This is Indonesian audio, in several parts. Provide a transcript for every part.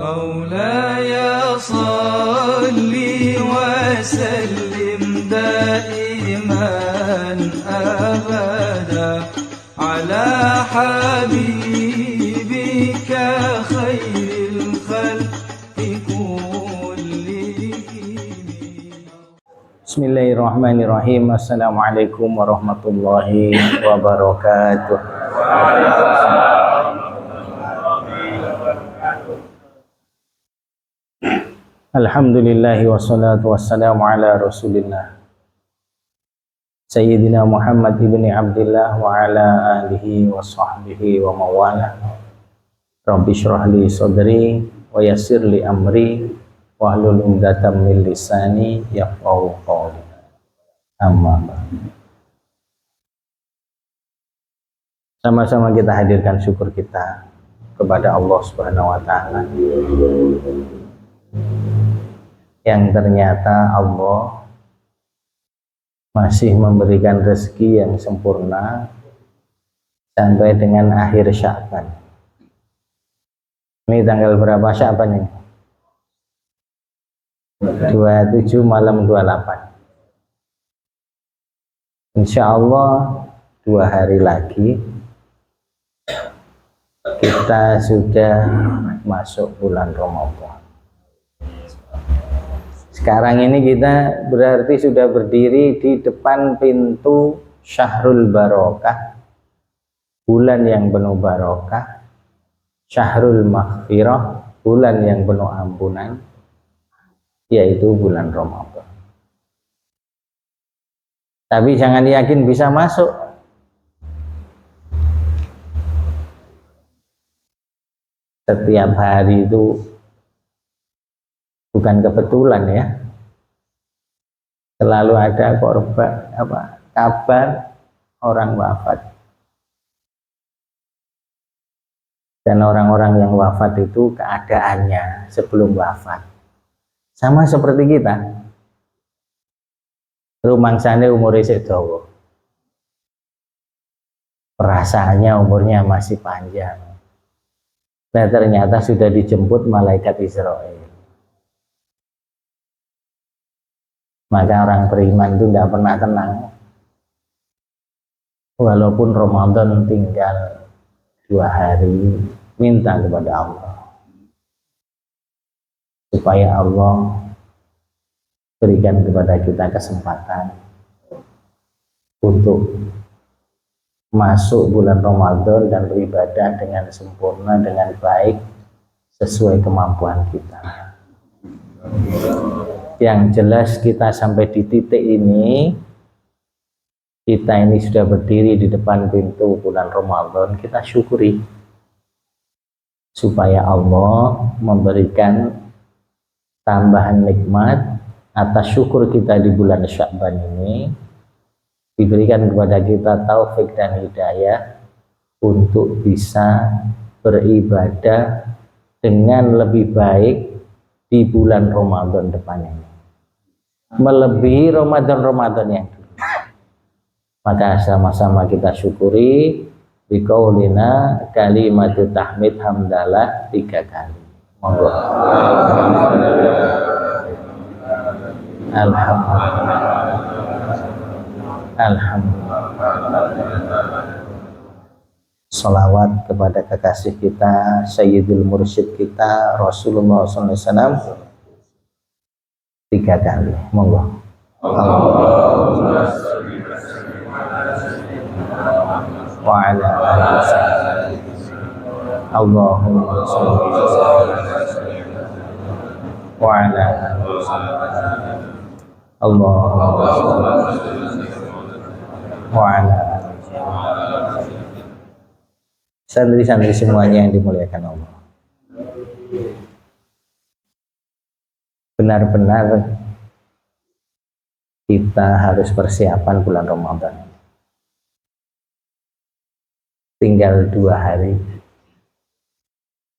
مولاي صل وسلم دائما أبدا على حبيبك خير الخلق كلهم. بسم الله الرحمن الرحيم. Assalamualaikum warahmatullahi wabarakatuh. Alhamdulillahi wassalatu wassalamu ala rasulillah Sayyidina Muhammad ibni Abdillah wa ala alihi wa sahbihi wa mawala. Rabbi syrah li sadri wa yassir li amri wa hlul 'uqdatam min lisani yafqahu qawli. Amma ba'd. Sama-sama kita hadirkan syukur kita kepada Allah Subhanahu wa taala yang ternyata Allah masih memberikan rezeki yang sempurna sampai dengan akhir Sya'ban. Ini tanggal berapa Sya'ban ini? 27 malam 28. Insya Allah 2 hari lagi kita sudah masuk bulan Ramadan. Sekarang ini kita berarti sudah berdiri di depan pintu Syahrul Barokah, bulan yang penuh barokah, Syahrul Maghfirah, bulan yang penuh ampunan, yaitu bulan Ramadan. Tapi jangan yakin bisa masuk. Setiap hari itu bukan kebetulan ya, selalu ada kabar orang wafat, dan orang-orang yang wafat itu keadaannya sebelum wafat sama seperti kita, rumangsane umure sik dawa, perasaannya umurnya masih panjang, nah ternyata sudah dijemput malaikat Israel. Maka orang beriman itu tidak pernah tenang. Walaupun Ramadan tinggal 2 hari, minta kepada Allah supaya Allah berikan kepada kita kesempatan untuk masuk bulan Ramadan dan beribadah dengan sempurna, dengan baik, sesuai kemampuan kita. Yang jelas kita sampai di titik ini, kita ini sudah berdiri di depan pintu bulan Ramadan, kita syukuri supaya Allah memberikan tambahan nikmat atas syukur kita di bulan Sya'ban ini, diberikan kepada kita taufik dan hidayah untuk bisa beribadah dengan lebih baik di bulan Ramadan depan ini, melebihi Ramadan yang dulu. Maka sama-sama kita syukuri biqaulina kalimatu tahmid hamdalah 3 kali. Monggo. Alhamdulillah. Salawat kepada kekasih kita, Sayyidul Mursyid kita, Rasulullah SAW 3 kali. Monggo. Allahumma sholli wa ala alihi. Allahumma sholli wa ala alihi. Allahumma sholli wa ala alihi. Santri-santri semuanya yang dimuliakan Allah, benar-benar kita harus persiapan bulan Ramadan. Tinggal 2 hari,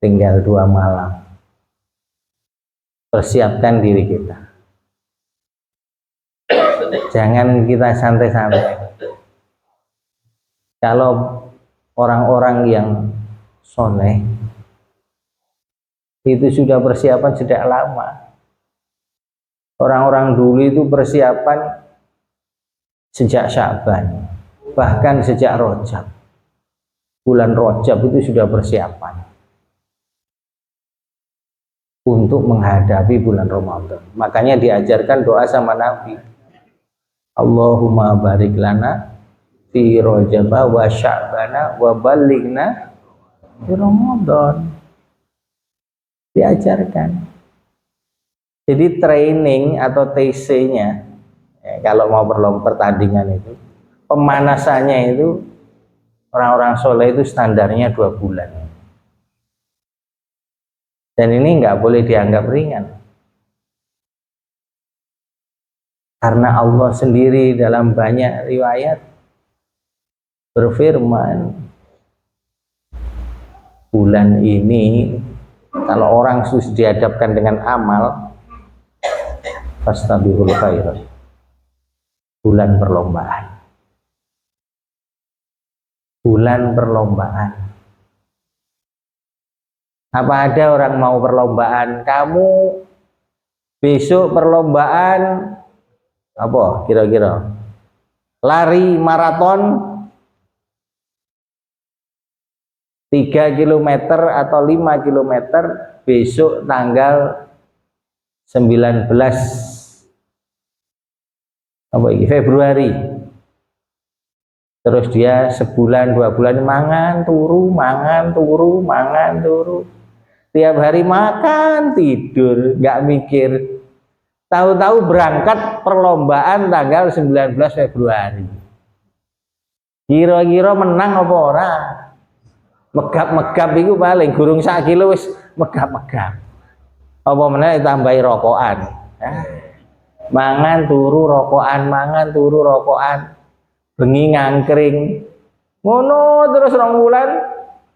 tinggal 2 malam. Persiapkan diri kita, jangan kita santai-santai. Kalau kalau 1 orang-orang yang soleh, Itu sudah persiapan sejak lama. Orang-orang dulu itu persiapan sejak Sya'ban, bahkan sejak Rajab. Bulan Rajab itu sudah persiapan untuk menghadapi bulan Ramadan. Makanya diajarkan doa sama Nabi. Allahumma barik lana fi Rajab wa Sya'bana wa balighna fi Ramadan. Diajarkan. Jadi training atau TC-nya kalau mau pertandingan itu, pemanasannya itu orang-orang soleh itu standarnya 2 bulan. Dan ini nggak boleh dianggap ringan. Karena Allah sendiri dalam banyak riwayat berfirman, bulan ini kalau orang sudah dihadapkan dengan amal, fastabiqul khairat, bulan perlombaan. Bulan perlombaan. Apa ada orang mau perlombaan? Kamu besok perlombaan apa kira-kira? Lari maraton 3 km atau 5 km besok tanggal 19 apa ini, Februari. Terus dia sebulan 2 bulan mangan turu, mangan turu, mangan turu. Tiap hari makan tidur, nggak mikir. Tahu-tahu berangkat perlombaan tanggal 19 Februari. Kira-kira menang apa ora? Megap-megap itu paling gurung 1 kilo wis megap-megap. Apa meneh tambahi rokokan. Mangan turu rokokan, mangan turu rokokan. Bengi ngangkring. Ngono terus 2 bulan,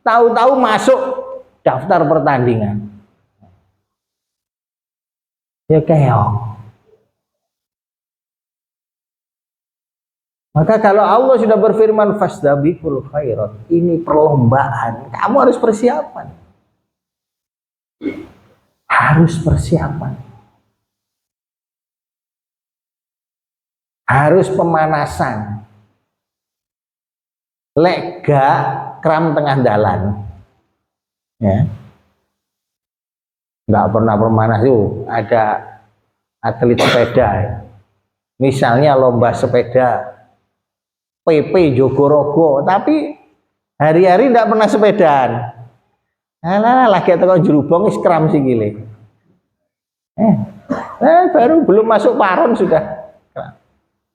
tahu-tahu masuk daftar pertandingan. Ya keok. Maka kalau Allah sudah berfirman fastabiqul khairat, ini perlombaan, kamu harus persiapan. Harus persiapan. Harus pemanasan. Lega kram tengah dalan. Ya. Nggak pernah pemanas itu, ada atlet sepeda. Misalnya lomba sepeda PP Jogorogo, tapi hari-hari tidak pernah sepedaan. Alah, lagi tekan jerubong wis kram sikile. Baru belum masuk paron sudah.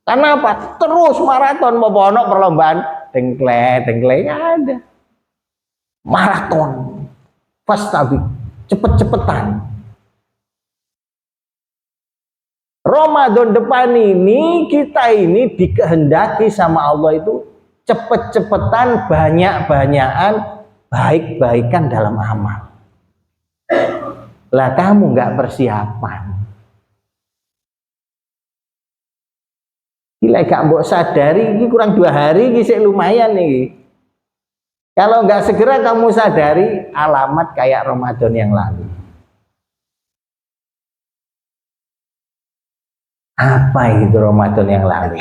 Karena apa? Terus maraton mau ono perlombaan tengklek ada. Maraton. Fastabiq, cepet-cepetan. Ramadan depan ini kita ini dikehendaki sama Allah itu cepet-cepetan, banyak-banyakan baik-baikan dalam amal. Lah kamu nggak persiapan. Gila gak mbok sadari ini kurang 2 hari ini sih lumayan nih. Kalau nggak segera kamu sadari alamat kayak Ramadan yang lalu. Apa itu Ramadan yang lalu?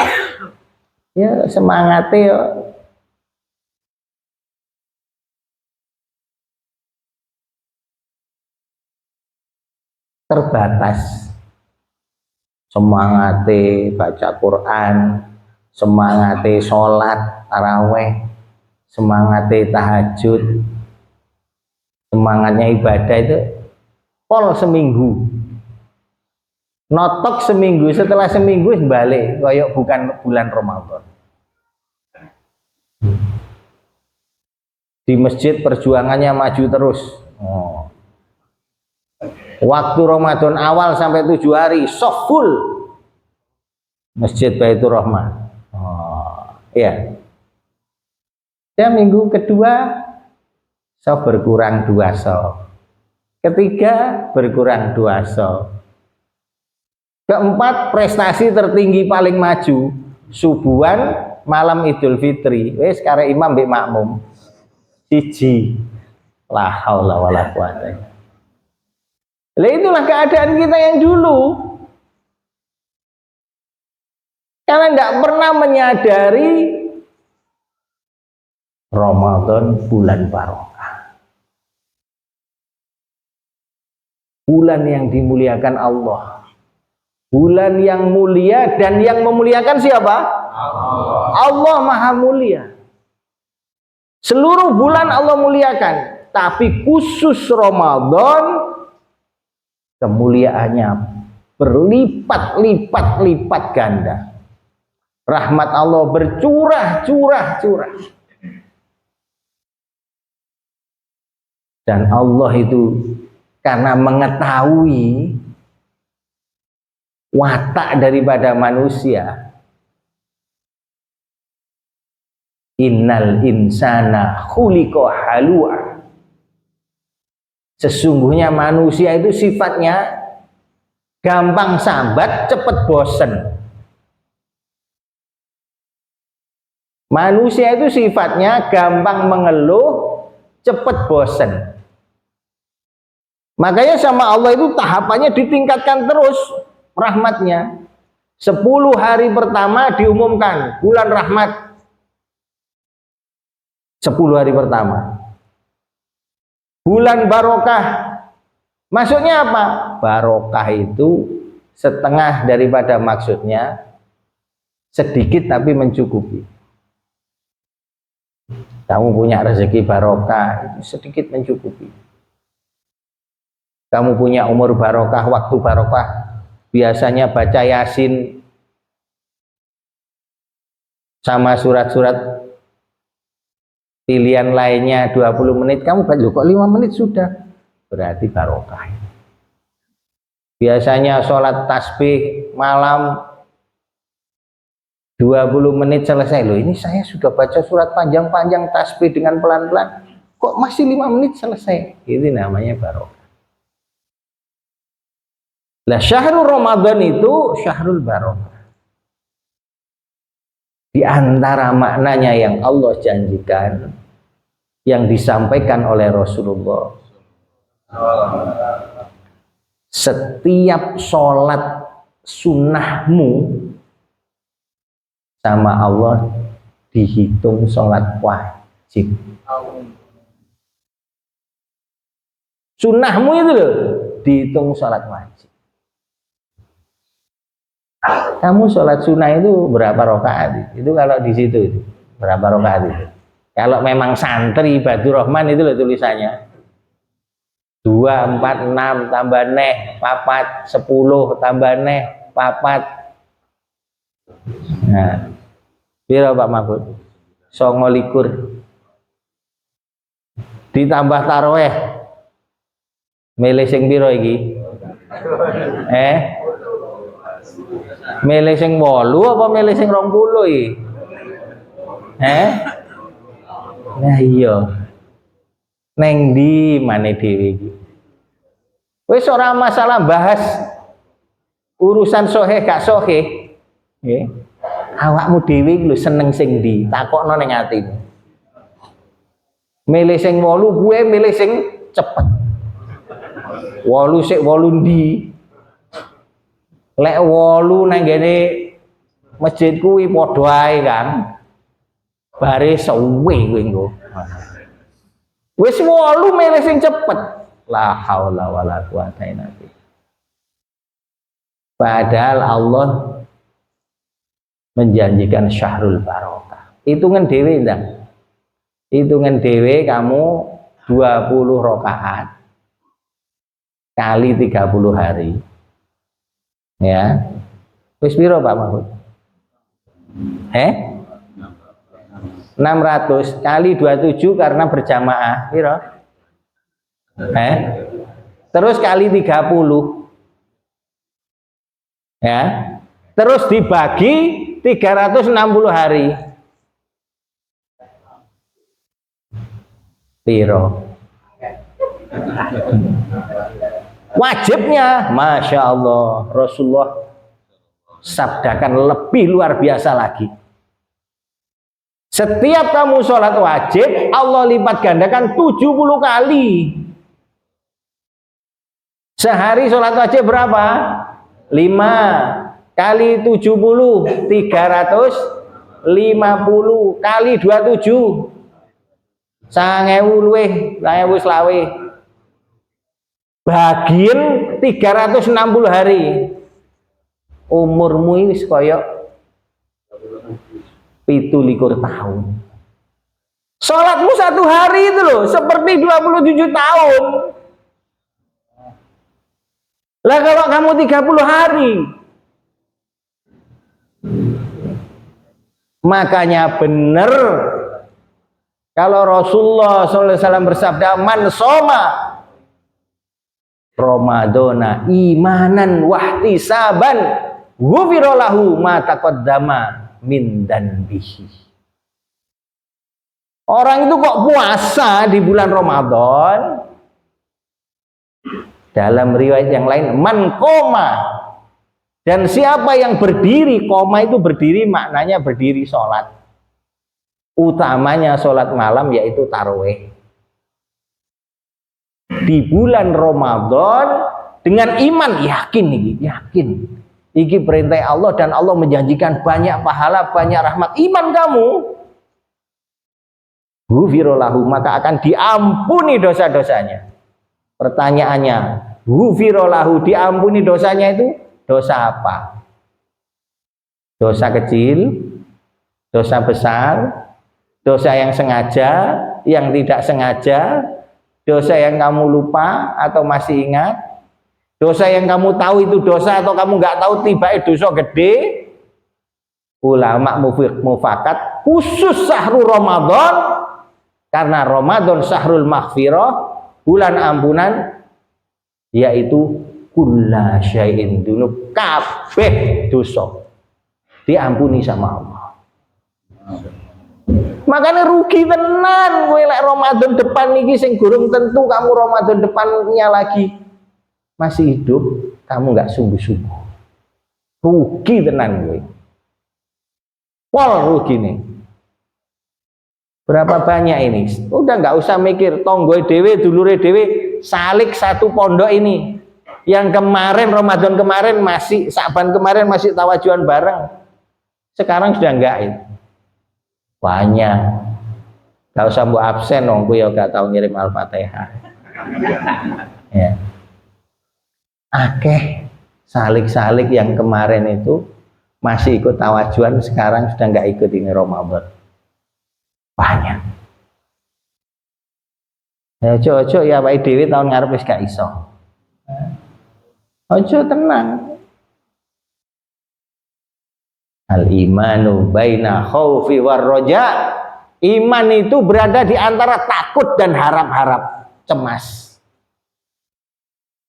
Ya semangatnya ya. Terbatas. Semangatnya baca Quran, semangatnya sholat taraweh, semangatnya tahajud, semangatnya ibadah itu pol seminggu. Notok seminggu, setelah seminggu balik kayak bukan bulan Ramadan. Di masjid perjuangannya maju terus. Waktu Ramadan awal sampai 7 hari soft full Masjid Baitur Rahman. Ya. Dan minggu kedua so berkurang 2 so. Ketiga berkurang 2 so. Keempat prestasi tertinggi paling maju subuhan malam Idul Fitri. Wes karek imam mbek makmum. Siji. La haula wala quwata. Lah itulah keadaan kita yang dulu. Karena tidak pernah menyadari Ramadan bulan barokah. Bulan yang dimuliakan Allah. Bulan yang mulia, dan yang memuliakan siapa? Allah Maha Mulia. Seluruh bulan Allah muliakan, tapi khusus Ramadan kemuliaannya berlipat-lipat ganda. Rahmat Allah bercurah-curah. Dan Allah itu karena mengetahui watak daripada manusia, innal insana khuliqa halu'a, sesungguhnya manusia itu sifatnya gampang sambat, cepat bosen. Manusia itu sifatnya gampang mengeluh, cepat bosen. Makanya sama Allah itu tahapannya ditingkatkan terus rahmatnya. 10 hari pertama diumumkan bulan rahmat. 10 hari pertama. Bulan barokah. Maksudnya apa? Barokah itu setengah daripada maksudnya, sedikit tapi mencukupi. Kamu punya rezeki barokah, itu sedikit mencukupi. Kamu punya umur barokah, waktu barokah, biasanya baca Yasin sama surat-surat pilihan lainnya 20 menit, kamu baca kok 5 menit sudah, berarti barokah. Biasanya sholat tasbih malam 20 menit selesai. Loh, ini saya sudah baca surat panjang-panjang tasbih dengan pelan-pelan, kok masih 5 menit selesai. Ini namanya barokah. Lah syahrul Ramadan itu syahrul barokah. Di antara maknanya yang Allah janjikan, yang disampaikan oleh Rasulullah, setiap sholat sunnahmu sama Allah dihitung sholat wajib. Sunnahmu itu loh dihitung sholat wajib. Kamu sholat sunnah itu berapa rakaat? Itu kalau di situ itu berapa rakaat itu? Kalau memang santri Ibadur Rahman itu loh tulisannya 2, 4, 6 tambah neh 4, 10 tambah neh 4. Nah, piro Pak Mahfud? 29. Ditambah taraweh. Milih sing piro iki? Milih sing 8 apa milih sing 20 iki? Nah iya. Neng ndi mane dhewe iki? Wis ora masalah bahas urusan sahih gak sahih. Nggih. Awakmu dhewe iki lho seneng sing ndi? Takokno ning atimu. Milih sing 8, kuwe milih sing cepet. 8 sik 8 ndi? Lek 8 nang ngene masjid kuwi padha ae kan. Bare suwe kowe engko. Wis 8 milih sing cepet. La haula wala quwata illa billah. Padahal Allah menjanjikan syahrul barokah. Hitungan dewe ndang. Hitungan dewe kamu 20 rakaat kali 30 hari. Ya. Wis piro Pak Mahfud? 600 kali 27 karena berjamaah piro? Terus kali 30. Ya. Terus dibagi 360 hari. Piro? Wajibnya, Masya Allah, Rasulullah sabdakan lebih luar biasa lagi. Setiap kamu sholat wajib, Allah lipat gandakan 70 kali. Sehari sholat wajib berapa? 5 kali 70 350 kali 27 sangewu luwih 1000 selawe bagian 360 hari umurmu wis kaya 17 tahun. Sholatmu 1 hari itu loh seperti 27 tahun. Lah kalau kamu 30 hari, makanya benar kalau Rasulullah SAW bersabda, man soma Ramadana imanan wahtisaban ghufira lahu ma taqaddama min danbihi. Orang itu kok puasa di bulan Ramadan, dalam riwayat yang lain man koma, dan siapa yang berdiri, koma itu berdiri maknanya berdiri sholat, utamanya sholat malam yaitu tarawih di bulan Ramadan dengan iman, yakin iki perintah Allah dan Allah menjanjikan banyak pahala, banyak rahmat, iman kamu ghufira lahu, maka akan diampuni dosa-dosanya. Pertanyaannya, ghufira lahu, diampuni dosanya itu dosa apa? Dosa kecil, dosa besar, dosa yang sengaja, yang tidak sengaja, dosa yang kamu lupa atau masih ingat, dosa yang kamu tahu itu dosa atau kamu nggak tahu tiba-tiba dosa gede. Ulama mufakat khusus syahrul Ramadan, karena Ramadan syahrul maghfirah, bulan ampunan, yaitu kulla syai'in dunub, kabeh dosa diampuni sama Allah. Makanya rugi tenan kowe lek Ramadan depan niki sing gurung tentu kamu Ramadan depannya lagi masih hidup, kamu nggak sungguh-sungguh. Rugi tenan kowe. Pol rugi nih. Berapa banyak ini? Udah nggak usah mikir, tonggoe dewe, dulure dewe, salik satu pondok ini. Yang kemarin Ramadan kemarin masih, Sa'ban kemarin masih tawajuan bareng. Sekarang sudah enggak itu. Banyak. Gak usah mbok absen dong, ya gak tahu ngirim Al-Fatihah. Ya. Akeh salik-salik yang kemarin itu masih ikut tawajuan, sekarang sudah enggak ikut ini Ramadan. Banyak. Ya ojo ya Pak Dewi tahun ngarep wis gak iso. Ojo tenang. Al imanu baina khaufi war roja. Iman itu berada di antara takut dan harap-harap, cemas.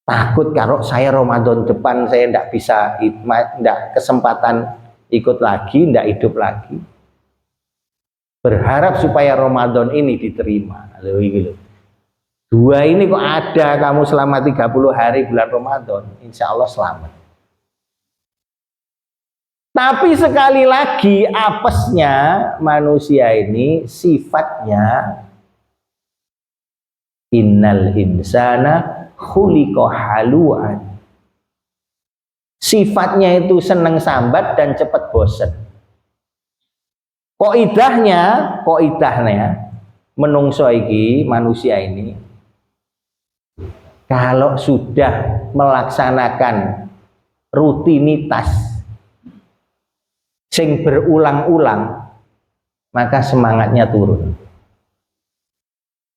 Takut kalau saya Ramadan depan saya tidak bisa, tidak kesempatan ikut lagi, tidak hidup lagi. Berharap supaya Ramadan ini diterima. Lalu dua ini kok ada, kamu selama 30 hari bulan Ramadan, insya Allah selamat. Tapi sekali lagi apesnya manusia ini sifatnya innal insana khuliqa haluan. Sifatnya itu seneng sambat dan cepat bosen. Koidahnya menungso iki manusia ini kalau sudah melaksanakan rutinitas sing berulang-ulang, maka semangatnya turun.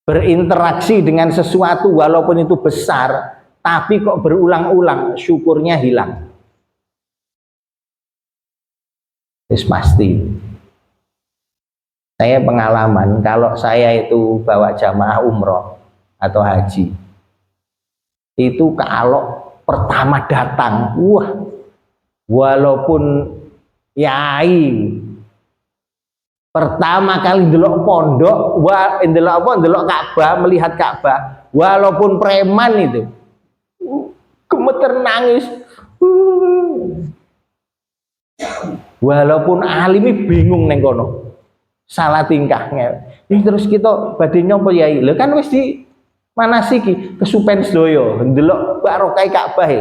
Berinteraksi dengan sesuatu walaupun itu besar, tapi kok berulang-ulang, syukurnya hilang. Itu pasti. Saya pengalaman, kalau saya itu bawa jamaah umroh atau haji, itu kalau pertama datang, walaupun yai pertama kali ndelok pondok, ndelok Ka'bah, melihat Ka'bah, walaupun preman itu gemeter nangis, walaupun alimi bingung neng kono, salah tingkahnya. Ini terus kita badhe nyapa yai, lho kan wis manasiki kesupen sedoyo ndelok barokah Ka'bah.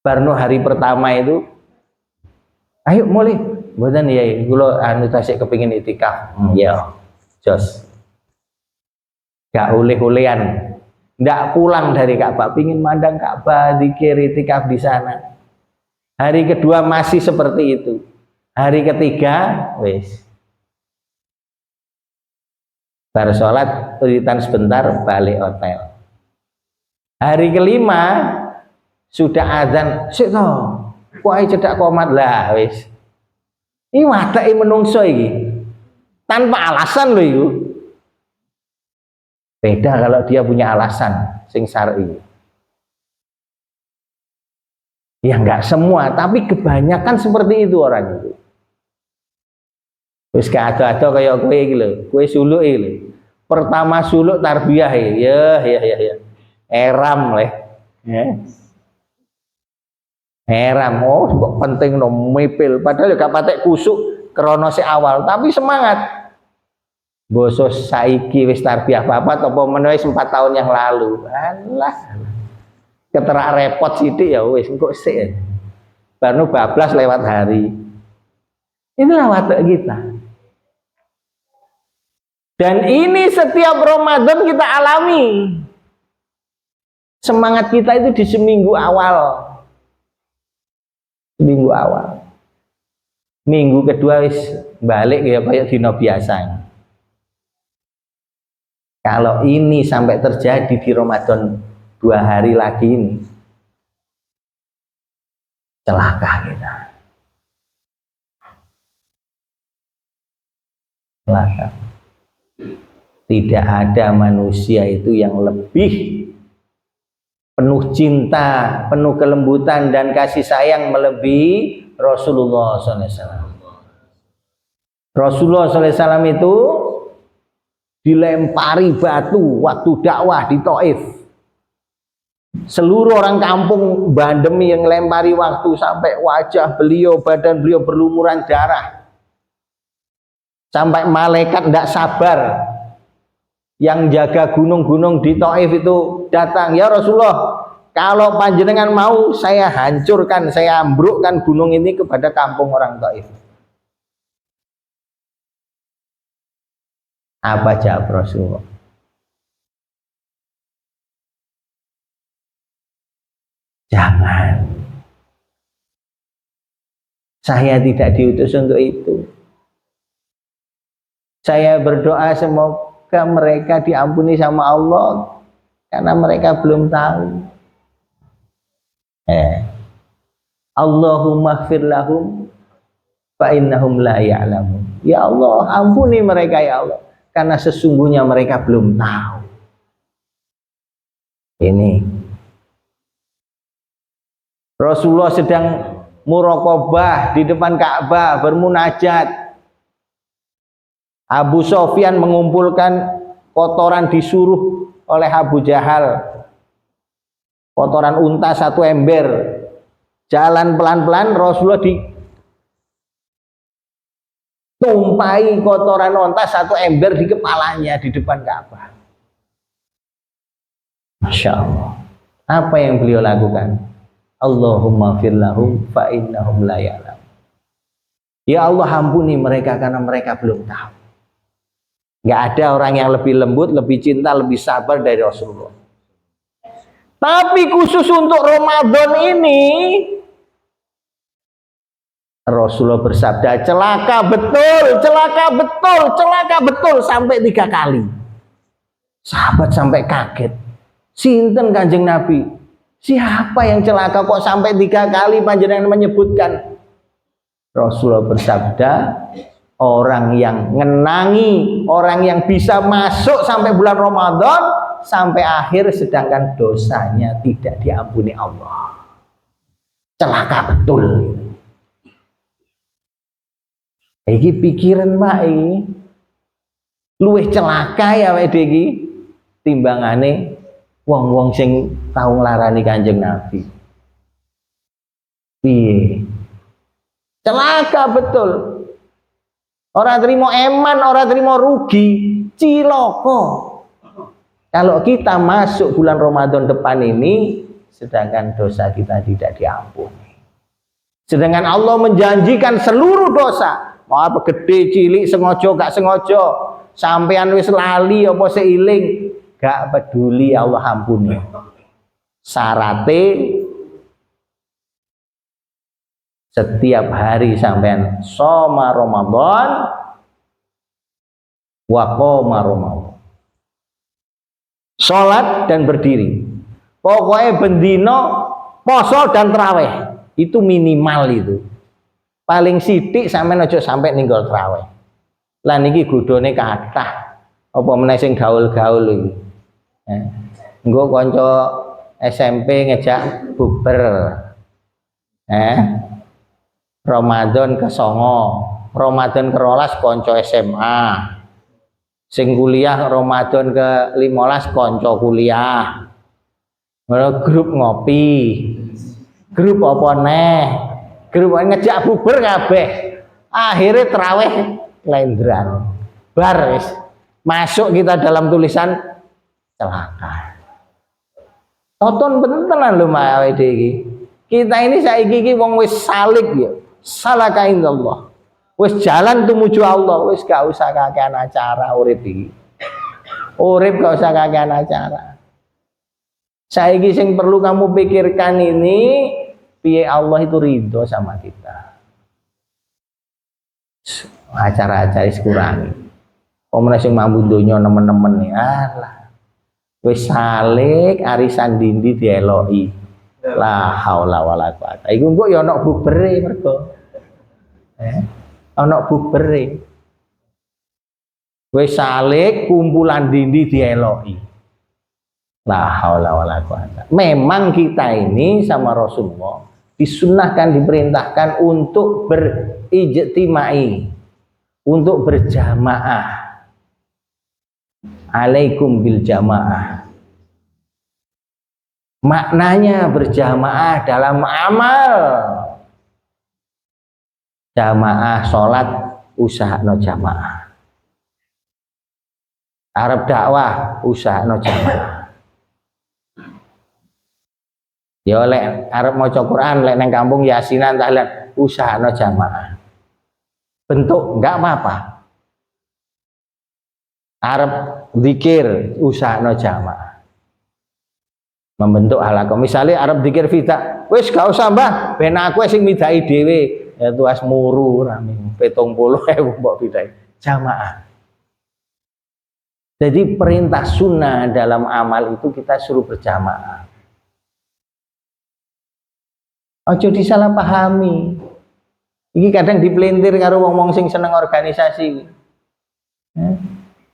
Barno hari pertama itu ayo mulai mboten ya kula anu tasik kepengin itikaf. Ya jos gak oleh-olehan ndak pulang dari Ka'bah pingin mandang Ka'bah zikir itikaf di sana. Hari kedua masih seperti itu. Hari ketiga wis bar sholat uritan sebentar balik hotel. Hari kelima sudah azan sik to kuwi cedak komat lah wis. Ini wadake menungso iki tanpa alasan loh itu. Beda kalau dia punya alasan sing syar'i. Ya enggak semua, tapi kebanyakan seperti itu orang itu. Wis kado-ado kaya kowe iki lho, kowe suluk iki lho. Pertama suluk tarbiyah ya. Eram leh. Ya. Eram kok penting no mipil padahal gak patek kusuk krana sik awal, tapi semangat. Boso saiki wis tarbiyah papat apa meneh 4 tahun yang lalu. Alah. Keterak repot sithik ya wis engko sik. Barno bablas lewat hari. Inilah watak kita. Dan ini setiap Ramadan kita alami. Semangat kita itu di seminggu awal. Minggu awal. Minggu kedua wis balik ya kayak dino biasa. Kalau ini sampai terjadi di Ramadan 2 hari lagi ini, celaka kita. Celaka. Tidak ada manusia itu yang lebih penuh cinta, penuh kelembutan dan kasih sayang melebihi Rasulullah SAW. Rasulullah SAW itu dilempari batu waktu dakwah di Taif. Seluruh orang kampung bandemi yang lempari waktu sampai wajah beliau, badan beliau berlumuran darah. Sampai malaikat tidak sabar yang jaga gunung-gunung di Taif itu datang, ya Rasulullah, kalau panjenengan mau saya hancurkan, saya ambrukkan gunung ini kepada kampung orang Taif. Apa jawab Rasulullah? Jangan. Saya tidak diutus untuk itu. Saya berdoa semoga mereka diampuni sama Allah karena mereka belum tahu. Allahumma ighfir lahum fa innahum la ya'lamun. Ya Allah, ampuni mereka ya Allah karena sesungguhnya mereka belum tahu. Ini Rasulullah sedang muraqabah di depan Ka'bah bermunajat. Abu Sofyan mengumpulkan kotoran disuruh oleh Abu Jahal. Kotoran unta 1 ember. Jalan pelan-pelan Rasulullah ditumpahi kotoran unta 1 ember di kepalanya di depan Ka'bah. Masya Allah. Apa yang beliau lakukan? Allahumma fir lahum fa innahum la ya'lam. Ya Allah, ampuni mereka karena mereka belum tahu. Nggak ada orang yang lebih lembut, lebih cinta, lebih sabar dari Rasulullah. Tapi khusus untuk Ramadan ini Rasulullah bersabda, celaka betul, celaka betul, celaka betul sampai 3 kali. Sahabat sampai kaget. Sinten Kanjeng Nabi? Siapa yang celaka kok sampai 3 kali panjenengan menyebutkan? Rasulullah bersabda, orang yang ngenangi, orang yang bisa masuk sampai bulan Ramadan sampai akhir sedangkan dosanya tidak diampuni Allah. Celaka betul. Iki pikiran Pak iki. Luwih celaka ya wek iki timbangane wong-wong sing tau nglarani Kanjeng Nabi. Piye? Celaka betul. Orang terima eman, orang terima rugi, cilaka. Kalau kita masuk bulan Ramadan depan ini, sedangkan dosa kita tidak diampuni. Sedangkan Allah menjanjikan seluruh dosa, mau apa gede cilik sengaja gak sengaja, sampean wis lali apa seiling, gak peduli Allah ampuni. Syaratnya setiap hari sampean shoma Ramadan wa qoma Ramadan. Salat dan berdiri. Pokoknya bendino poso dan traweh. Itu minimal itu. Paling sidik sampean aja sampai ninggal traweh. Lah niki godhone kathah. Apa meneh sing gaul-gaul iki. Engko kanca SMP ngejak bukber. Ramadan ke songo, Ramadan ke rolas konco SMA, sing kuliah Ramadan ke 15 konco kuliah, grup ngopi, grup apa neh, grup ngejak buber kabeh, akhirnya terawih lendran, baris masuk kita dalam tulisan celaka. Tonton beneran lho Mbak iki. Kita ini saiki iki wong wis salik ya. Salaka indallah. Wis jalan tumuju Allah, wis gak usah kakean acara urip iki. Urip gak usah kakean acara. Saiki sing perlu kamu pikirkan ini piye Allah itu ridho sama kita. Acara-acara wis kurangi. Omene sing mambu donya nemen-nemen ya Allah. Wis salik arisan dindi dieloki. La haula wala quwata. Iku engko ya ana bubere mergo. Ana bubere. Wis salik kumpulan dindi dieloki. La haula wala quwata. Memang kita ini sama Rasulullah disunnahkan, diperintahkan untuk berijtimai, untuk berjamaah. Alaikum bil jamaah. Maknanya berjamaah dalam amal. Jamaah sholat usahano jamaah. Arab dakwah usahano jamaah. Ya lek arep maca Quran, lek nang kampung yasinan tahlilan usahano jamaah. Bentuk enggak apa-apa. Arep zikir usahano jamaah. Membentuk halaqah. Misalnya Arab dikir fita, wis gak usah mbah, ben aku sing midai dhewe. Ya tuas muru rame 70.000 mbok bidai jamaah. Jadi perintah sunnah dalam amal itu kita suruh berjamaah. Ojo disalahpahami. Iki kadang dipelintir karo wong-wong sing seneng organisasi.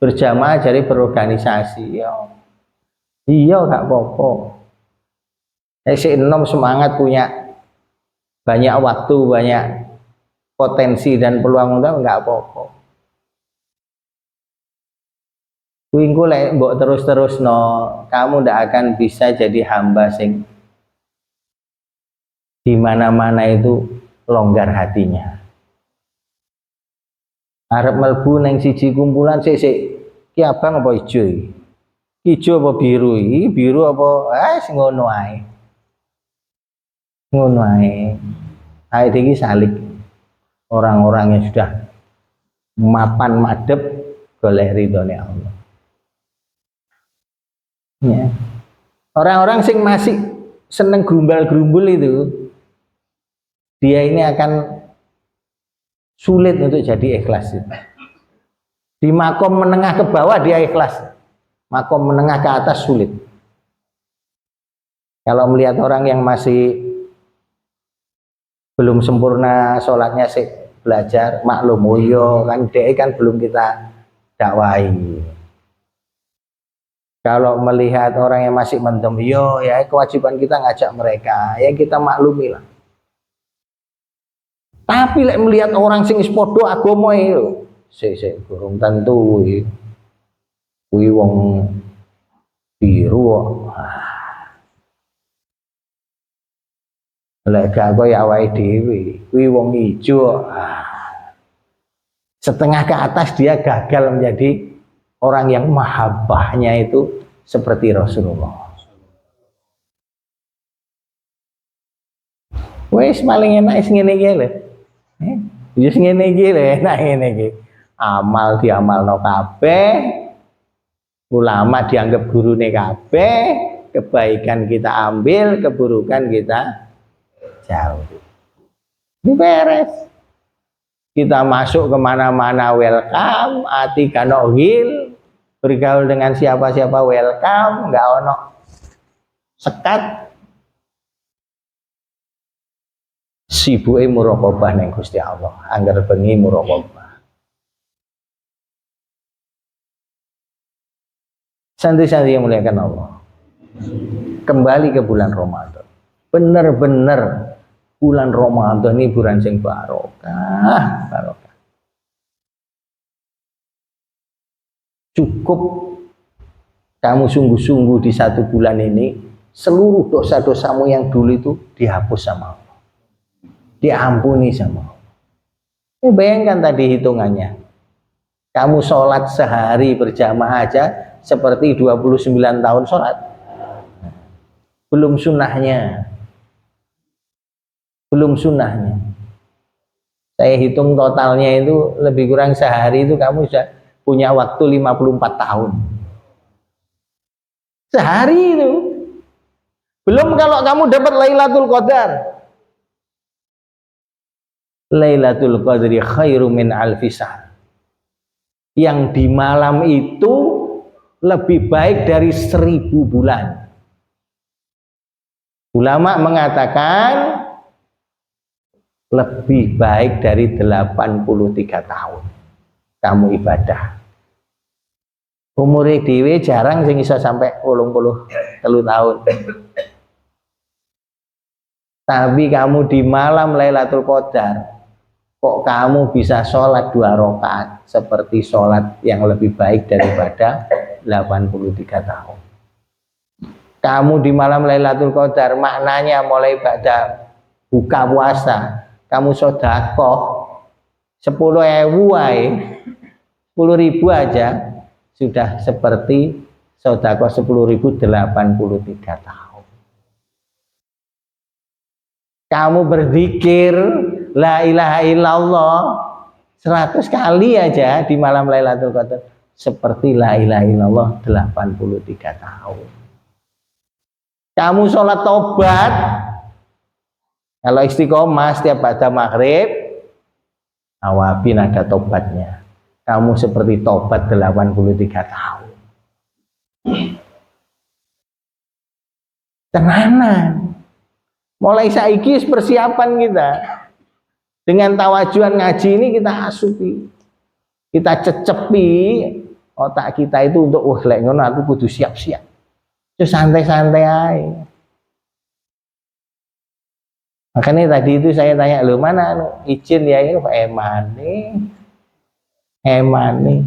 Berjamaah jadi berorganisasi. Ya. Iya gak apa-apa. Si enom semangat punya banyak waktu, banyak potensi dan peluang udah nggak apa-apa. Kuingku lek mbok terus-terus kamu ndak akan bisa jadi hamba sing di mana-mana itu longgar hatinya. Arep melbu neng siji kumpulan sik ki abang apa ijo iki? Ijo apa biru iki? Biru apa? Sing ngono ae. Ngono ae. Ae iki salik orang-orang yang sudah mapan madhep golek ridhone Allah. Ya. Orang-orang sing masih seneng gerumbal-gerumbul itu, dia ini akan sulit untuk jadi ikhlas. Di makom menengah ke bawah dia ikhlas, makom menengah ke atas sulit. Kalau melihat orang yang masih belum sempurna sholatnya sih belajar, maklum yo kan dia kan belum kita dakwai. Kalau melihat orang yang masih mendem, yo ya kewajiban kita ngajak mereka, ya kita maklumi lah. Tapi lek melihat orang sing padha agama yo, sik durung tentu kuwi wong biru kok. Lek gak kaya awake dhewe, kuwi wong ijo. Setengah ke atas dia gagal menjadi orang yang mahabbahnya itu seperti Rasulullah. Wes paling enak sing ngene iki lho. Ya sing ngene iki lho, enak ngene iki. Amal diamalno kabeh, ulama dianggap gurune kabeh, kebaikan kita ambil, keburukan kita jauh. Ini beres. Kita masuk kemana-mana welcome, hati kano hil, bergaul dengan siapa-siapa welcome, nggak ono sekat. Sibuke muraqabah ning Gusti Allah, angger bengi muraqabah. Santai-santai yang muliakan Allah. Kembali ke bulan Ramadan. Bener-bener bulan Ramadan ini bulan sing barokah, barokah. Cukup kamu sungguh-sungguh di satu bulan ini, seluruh dosa-dosamu yang dulu itu dihapus sama Allah, diampuni sama Allah. Bayangkan tadi hitungannya, kamu sholat sehari berjamaah aja seperti 29 tahun sholat, belum sunnahnya. Belum sunnahnya. Saya hitung totalnya itu lebih kurang sehari itu kamu sudah punya waktu 54 tahun. Sehari itu. Belum kalau kamu dapat Lailatul Qadar. Lailatul Qadri khairu min alfi syahr. Yang di malam itu lebih baik dari 1000 bulan. Ulama mengatakan lebih baik dari 83 tahun kamu ibadah. Umur dhewe jarang sing iso sampai 83 tahun. Tapi kamu di malam Lailatul Qadar kok kamu bisa sholat 2 rakaat seperti sholat yang lebih baik daripada 83 tahun. Kamu di malam Lailatul Qadar maknanya mulai pada buka puasa kamu sedekah 10.000 ae, 10.000 aja sudah seperti sedekah 10.000 83 tahun. Kamu berzikir la ilaha illallah 100 kali aja di malam Lailatul Qadar seperti la ilaha illallah 83 tahun. Kamu sholat tobat, kalau istiqomah setiap pada maghrib, awabin ada tobatnya. Kamu seperti tobat 83 tahun. Tenanan. Mulai saiki persiapan kita. Dengan tawajuan ngaji ini kita asupi. Kita cecepi otak kita itu untuk lek ngono aku kudu siap-siap. Terus santai-santai aja. Makanya tadi itu saya tanya, lo mana izin ya ini emane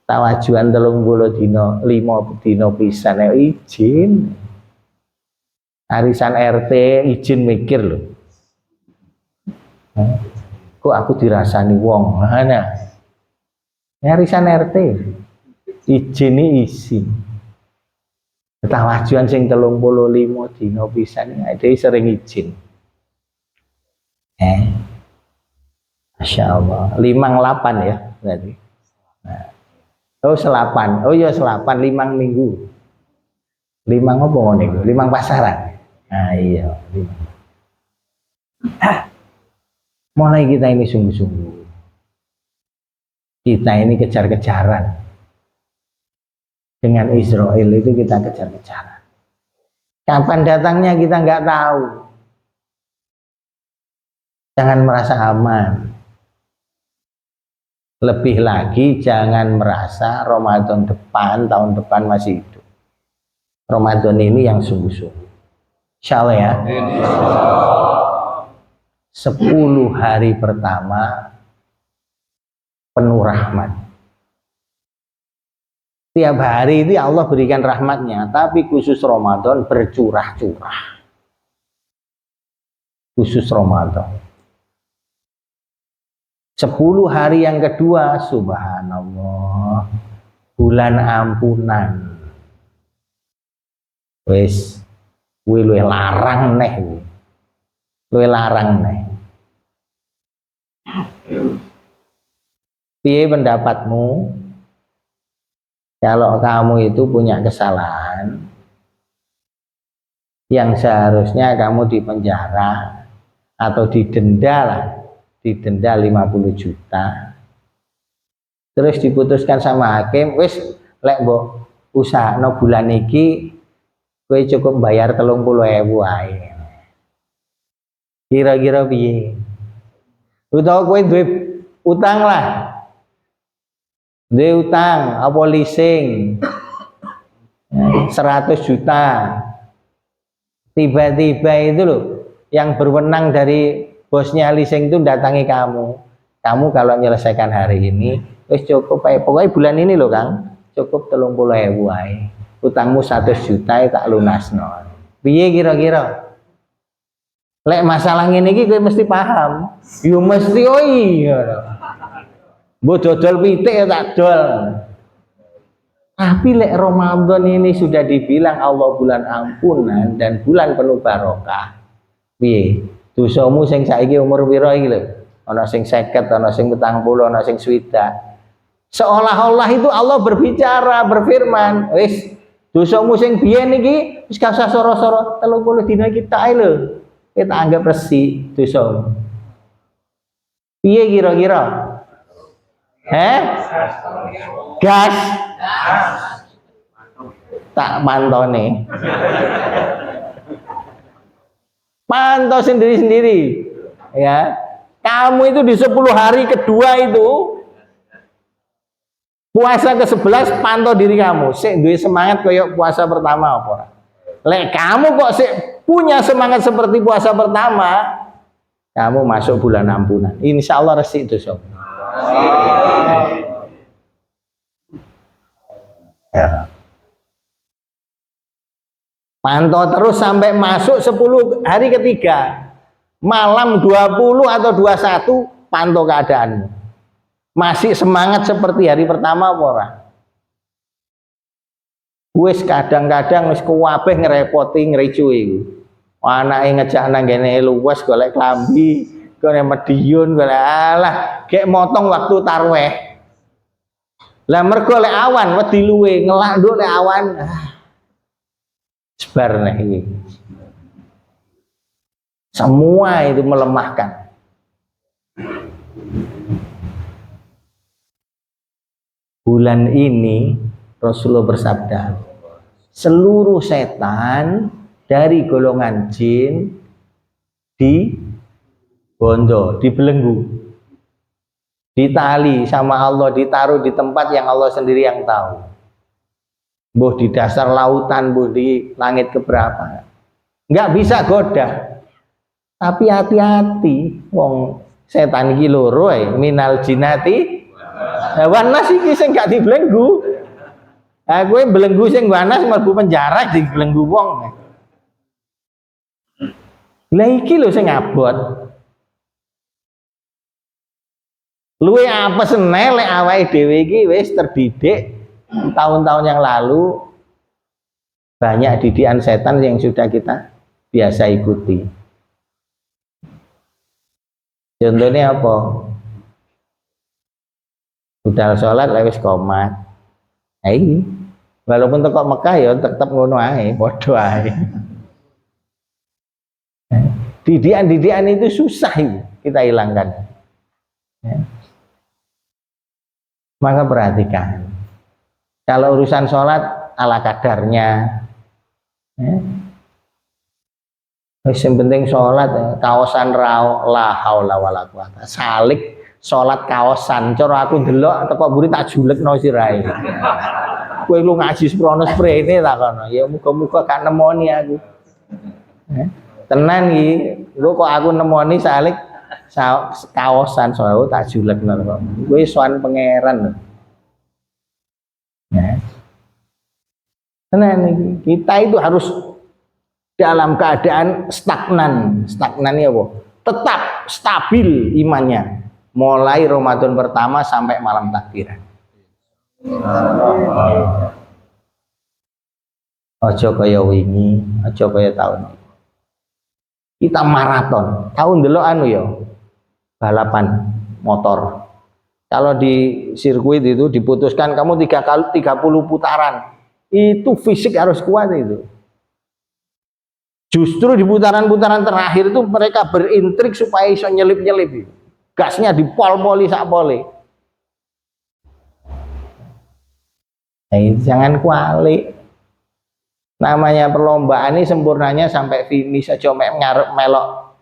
tawajuan 30 dino 5 dino pisan ya izin. Arisan RT izin mikir loh. Kok aku dirasani wong mana? Arisan RT izin izin. Tawajuan sing 35 dino pisan dhewe sering izin. Masya Allah 58 ya berarti. Nah. Oh selapan, oh ya selapan 5 minggu. 5 apa ngene? 5 pasaran. Nah iya 5. Mulai kita ini sungguh-sungguh. Kita ini kejar-kejaran. Dengan Israel itu kita kejar-kejaran. Kapan datangnya kita nggak tahu. Jangan merasa aman. Lebih lagi jangan merasa Ramadan depan, tahun depan masih hidup. Ramadan ini yang sungguh-sungguh. Insya Allah ya. 10 hari pertama penuh rahmat. Tiap hari itu Allah berikan rahmatnya, tapi khusus Ramadan bercurah-curah. Khusus Ramadan. 10 hari yang kedua, subhanallah. bulan ampunan. Wis kuwi luwih larang neh kuwi. Luwih larang neh. Piye pendapatmu kalau kamu itu punya kesalahan yang seharusnya kamu dipenjara atau didenda lah, didenda 50 juta, terus diputuskan sama hakim, wis lek mbok usahakno bulan iki kowe cukup bayar 30.000 ae. Kira-kira piye? Utawa kowe duwe utang lah, duwe utang apa leasing 100 juta, tiba-tiba itu loh yang berwenang dari bosnya leasing itu datangi kamu kalau menyelesaikan hari ini wis cukup pokoknya bulan ini loh Kang, cukup 30.000 ae, utangmu 100 juta tak lunasno. Piye kira-kira? Lek masalah ngene iki kowe mesti paham. Yo mesti oh iya. Mbok dodol pitik ya tak dol. Tapi lek Ramadan ini sudah dibilang Allah bulan ampunan dan bulan penuh barokah. Piye? Dosamu sing saiki umur pira iki lho? Ana sing 50, ana sing 40, ana sing 60. Seolah-olah itu Allah berbicara, berfirman, wis dosamu sing biyen iki wis gak usah soro-soro 30 dina iki tak ae lho. Kita anggap resik dosamu. Piye kira-kira? Gas. Tak pantone. Pantau sendiri-sendiri. Ya. Kamu itu di 10 hari kedua itu puasa ke-11 pantau diri kamu. Sik duwe semangat kayak puasa pertama apa ora? Lek kamu kok sik punya semangat seperti puasa pertama, kamu masuk bulan ampunan. Insya Allah resik dosa. Ya. Pantau terus sampai masuk 10 hari ketiga. Malam 20 atau 21 pantau keadaanmu. Masih semangat seperti hari pertama apa ora? Wis kadang-kadang wis kuwabeh ngerepoti ngricu iku. Anake ngejak nang ngene luwes golek klambi, golek mediun, golek alah, gek motong waktu tarweh. Lah mergo lek awan wedi luwe, ngelak nduk lek awan. Sebar nih ini. Semua itu melemahkan. Bulan ini Rasulullah bersabda, seluruh setan dari golongan jin di bondo, dibelenggu, ditali sama Allah, ditaruh di tempat yang Allah sendiri yang tahu. Boh di dasar lautan, boh di langit keberapa, nggak bisa goda. Tapi hati-hati, wong setan iki loro minal jinati wan nas iki sing gak dibelenggu. Nah, gue belenggu sing wanas mlebu penjara dibelenggu wong. Lah iki lho sing abot. Luwe apa seneh lek awake dhewe iki wis terdidik tahun-tahun yang lalu, banyak didikan setan yang sudah kita biasa ikuti. Contohnya apa? Budal sholat lewis komat. Hai, walaupun teko Mekah ya tetap ngono ae, padha ae. Didikan itu susah kita hilangkan. Maka perhatikan, kalau urusan sholat ala kadarnya, yang penting sholat kaosan la haula wala quwata, salik sholat kaosan, cara aku ndelok teko mburi tak julekno sirahe. Kowe lu ngaji sprono sprene tak kono. Ya muga-muga gak nemoni aku. Tenan iki, lho kok aku nemoni salik kaosan soal tak julekno kok. Kowe sowan pangeran lho. Ya. Tenan iki, kita itu harus dalam keadaan stagnan. Stagnan ya apa? Tetap stabil imannya. Mulai Ramadan pertama sampai malam takbiran. Aja kaya wingi, aja kaya tahun ini. Kita maraton. Tahun delok anu ya, balapan motor. Kalau di sirkuit itu diputuskan kamu 30 putaran. Itu fisik harus kuat itu. Justru di putaran-putaran terakhir itu mereka berintrik supaya iso nyelip-nyelip. Gasnya dipol-poli sak pole. Jangan kualik. Namanya perlombaan ini sempurnanya sampai finish aja ngarep melok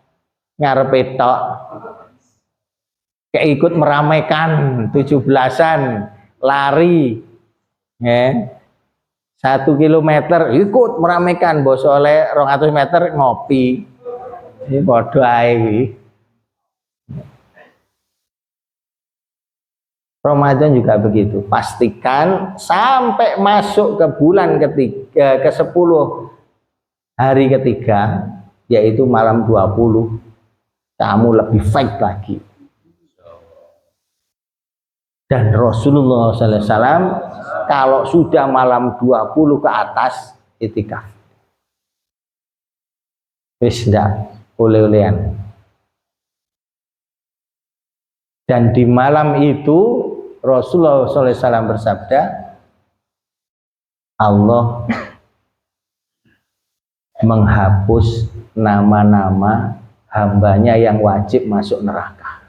ngarep tok. Kayak ikut meramaikan 17-an lari. 1 kilometer ikut meramaikan, bos oleh 200 meter ngopi. Ini bodoh ae. Ramadan juga begitu. Pastikan sampai masuk ke bulan ketiga, ke-10 hari ketiga, yaitu malam 20, kamu lebih fight lagi. Dan Rasulullah SAW kalau sudah malam 20 ke atas itikaf. Wis ndak oleh-olehan. Dan di malam itu Rasulullah SAW bersabda, Allah menghapus nama-nama hambanya yang wajib masuk neraka.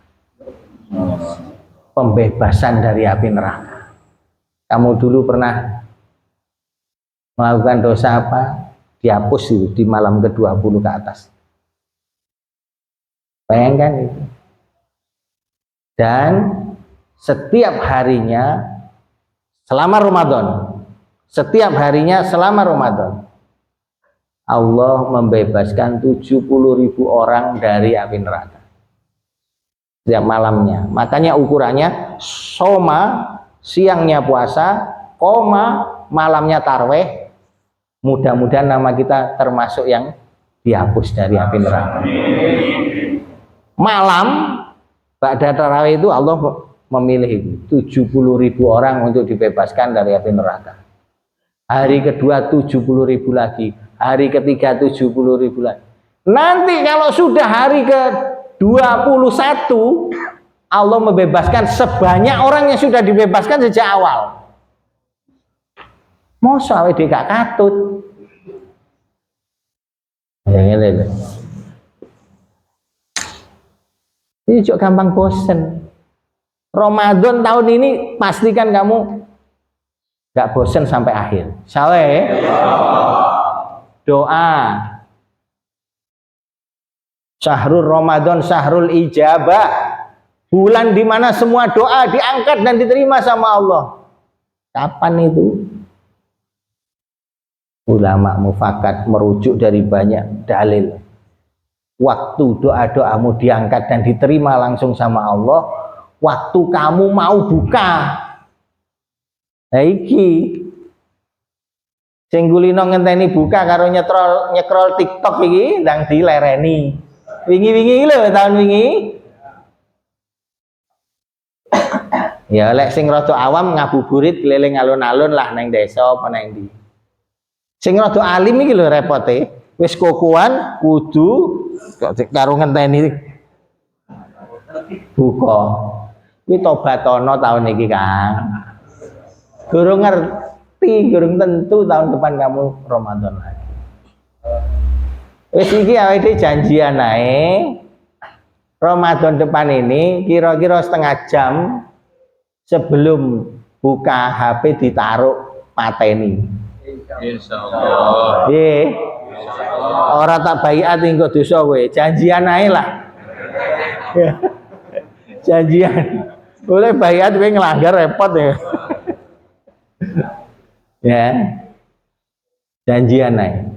Pembebasan dari api neraka. Kamu dulu pernah melakukan dosa apa? Dihapus itu di malam ke-20 ke atas. Bayangkan itu. Dan setiap harinya selama Ramadan, setiap harinya selama Ramadan, Allah membebaskan 70.000 orang dari api neraka setiap malamnya. Makanya ukurannya soma, siangnya puasa, koma, malamnya tarweh. Mudah-mudahan nama kita termasuk yang dihapus dari api neraka. Malam ba'da tarawih itu Allah memilih 70.000 orang untuk dibebaskan dari api neraka. Hari kedua 70.000 lagi, hari ketiga 70.000 lagi. Nanti kalau sudah hari ke-21, Allah membebaskan sebanyak orang yang sudah dibebaskan sejak awal. Mosok awake dhewe gak katut. Ya ngene lho. Ini juga gampang bosen. Ramadan tahun ini pastikan kamu gak bosen sampai akhir. Sawe doa. Syahrul Ramadan, syahrul ijabah. Bulan di mana semua doa diangkat dan diterima sama Allah. Kapan itu? Ulama mufakat merujuk dari banyak dalil. Waktu doa-doamu diangkat dan diterima langsung sama Allah, waktu kamu mau buka. Nah iki sing kulino ngenteni buka karo nyekrol TikTok iki ndang dilereni. Wingi-wingi lho tahun wingi. Ya lek sing rada awam ngabuburit keliling alun-alun lah nang desa apa nang ndi. Sing rada alim iki lho repote. Wis kokoan kudu karo ngenteni buka. Kuwi tobatono tahun iki, Kang. Durung ngerti, durung tentu tahun depan kamu Ramadan lagi. Wis iki awake janjian ae. Ramadan depan ini kira-kira setengah jam sebelum buka HP ditaruh pateni. Insyaallah. Nggih. Ora tak baiat engko dosa kowe. Janjian ae lah. Janjian. Boleh baiat kowe nglanggar repot ya. Ya. Janjian ae.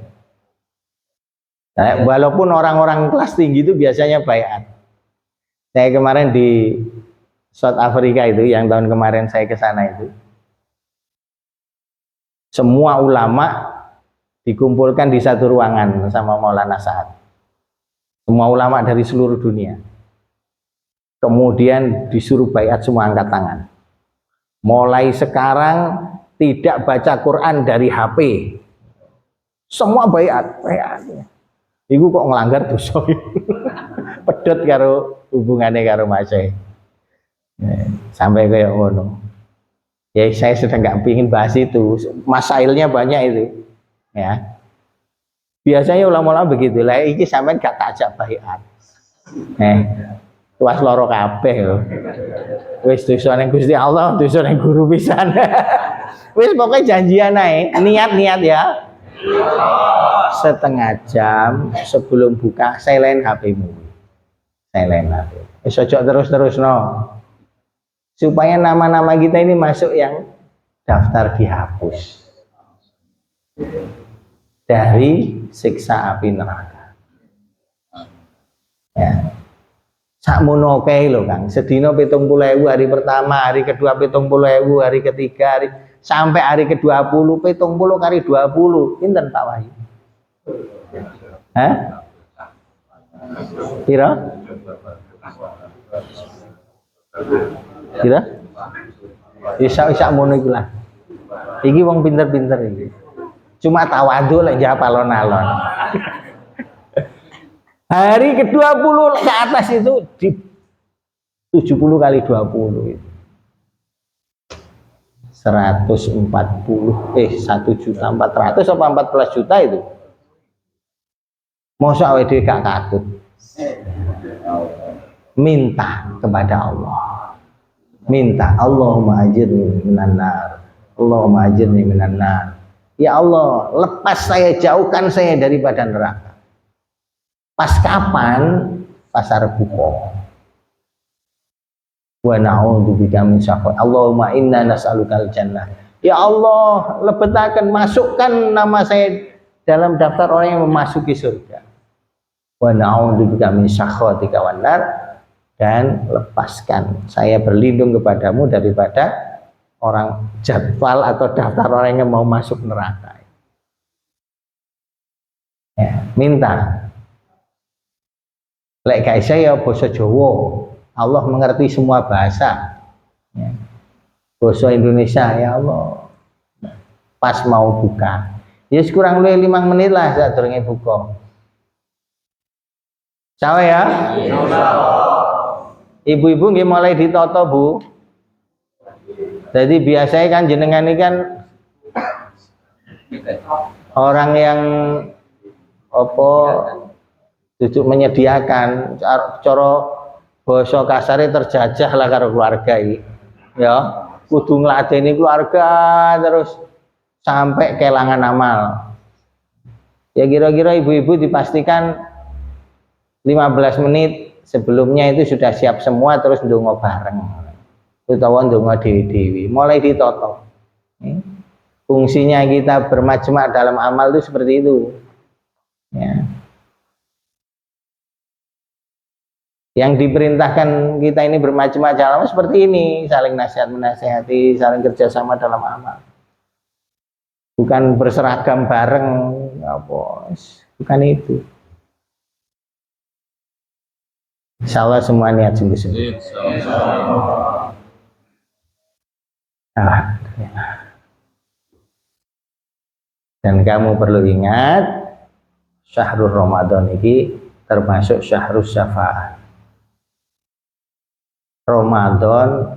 Nah, walaupun orang-orang kelas tinggi itu biasanya baiat. Saya kemarin di South Africa itu, yang tahun kemarin saya ke sana itu, semua ulama dikumpulkan di satu ruangan sama Maulana Sa'ad. Semua ulama dari seluruh dunia. Kemudian disuruh baiat semua angkat tangan. Mulai sekarang tidak baca Quran dari HP. Semua bayat. Iku kok ngelanggar dosa. Pedot karo hubungannya karo masih. Sampai kayak ngono. Ya saya sudah nggak pingin bahas itu. Masailnya banyak itu. Ya. Biasanya ulama-ulama begitu lah. Iki sampean gak tajak bayat. Tuas loro kabeh lho. Wis dosa ning Gusti Allah, dosa ning guru pisan. Wis pokoknya janjian ae, niat-niat ya. Setengah jam sebelum buka silent HP-mu. Silent HP. Wis ojo terus-terus no. Supaya nama-nama kita ini masuk yang daftar dihapus dari siksa api neraka. Ya. Sakmono kae lho Kang, sedina 70.000 hari pertama, hari kedua 70.000, hari ketiga, hari sampai hari ke-20, 70 kali 20, pinten Pak Wahyu? Hah? Kira? Kira? Isa mono iku lah. Iki wong pinter-pinter iki. Cuma tawadhu lek jawab alon-alon. Hari ke-20 ke atas itu di 70 kali 20 itu. 140 1.400.000 apa 14 juta itu. Mosok awake dhewe gak katut. Minta kepada Allah. Minta, Allahumma ajirni minan nar. Allahumma ajirni minan nar. Ya Allah, lepas saya, jauhkan saya daripada neraka. Pas kapan? Pasar buko. Wa na'udzubika min syaqqa. Allahumma inna nas'alukal jannah. Ya Allah, lebetakan, masukkan nama saya dalam daftar orang yang memasuki surga. Wa na'udzubika min syaqqatika wan nar, dan lepaskan, saya berlindung kepadamu daripada orang jadwal atau daftar orang yang mau masuk neraka. Ya, minta. Lek gak isa ya basa Jawa. Allah mengerti semua bahasa. Ya. Basa Indonesia ya Allah. Pas mau buka. Ya kurang lebih 5 menit lah saat durunge buka. Cawe ya? Ibu-ibu nggih mulai ditata, Bu. Jadi biasanya kan jenengan ini kan orang yang apa duduk menyediakan cara basa kasare terjajah lah karo keluarga iki. Ya, kudu ngladeni keluarga terus sampai kelangan amal. Ya kira-kira ibu-ibu dipastikan 15 menit sebelumnya itu sudah siap semua terus ndonga bareng. Utawa ndonga dewi-dewi. Mulai ditoto. Fungsinya kita bermajma' dalam amal itu seperti itu. Ya. Yang diperintahkan kita ini bermacam-macam dalam seperti ini, saling nasihat menasihati, saling kerjasama dalam amal. Bukan berseragam bareng, apa? Bukan itu. Insya Allah semua niat sungguh-sungguh. Dan kamu perlu ingat, syahrul Ramadan ini termasuk syahrul syafa'ah. Ramadan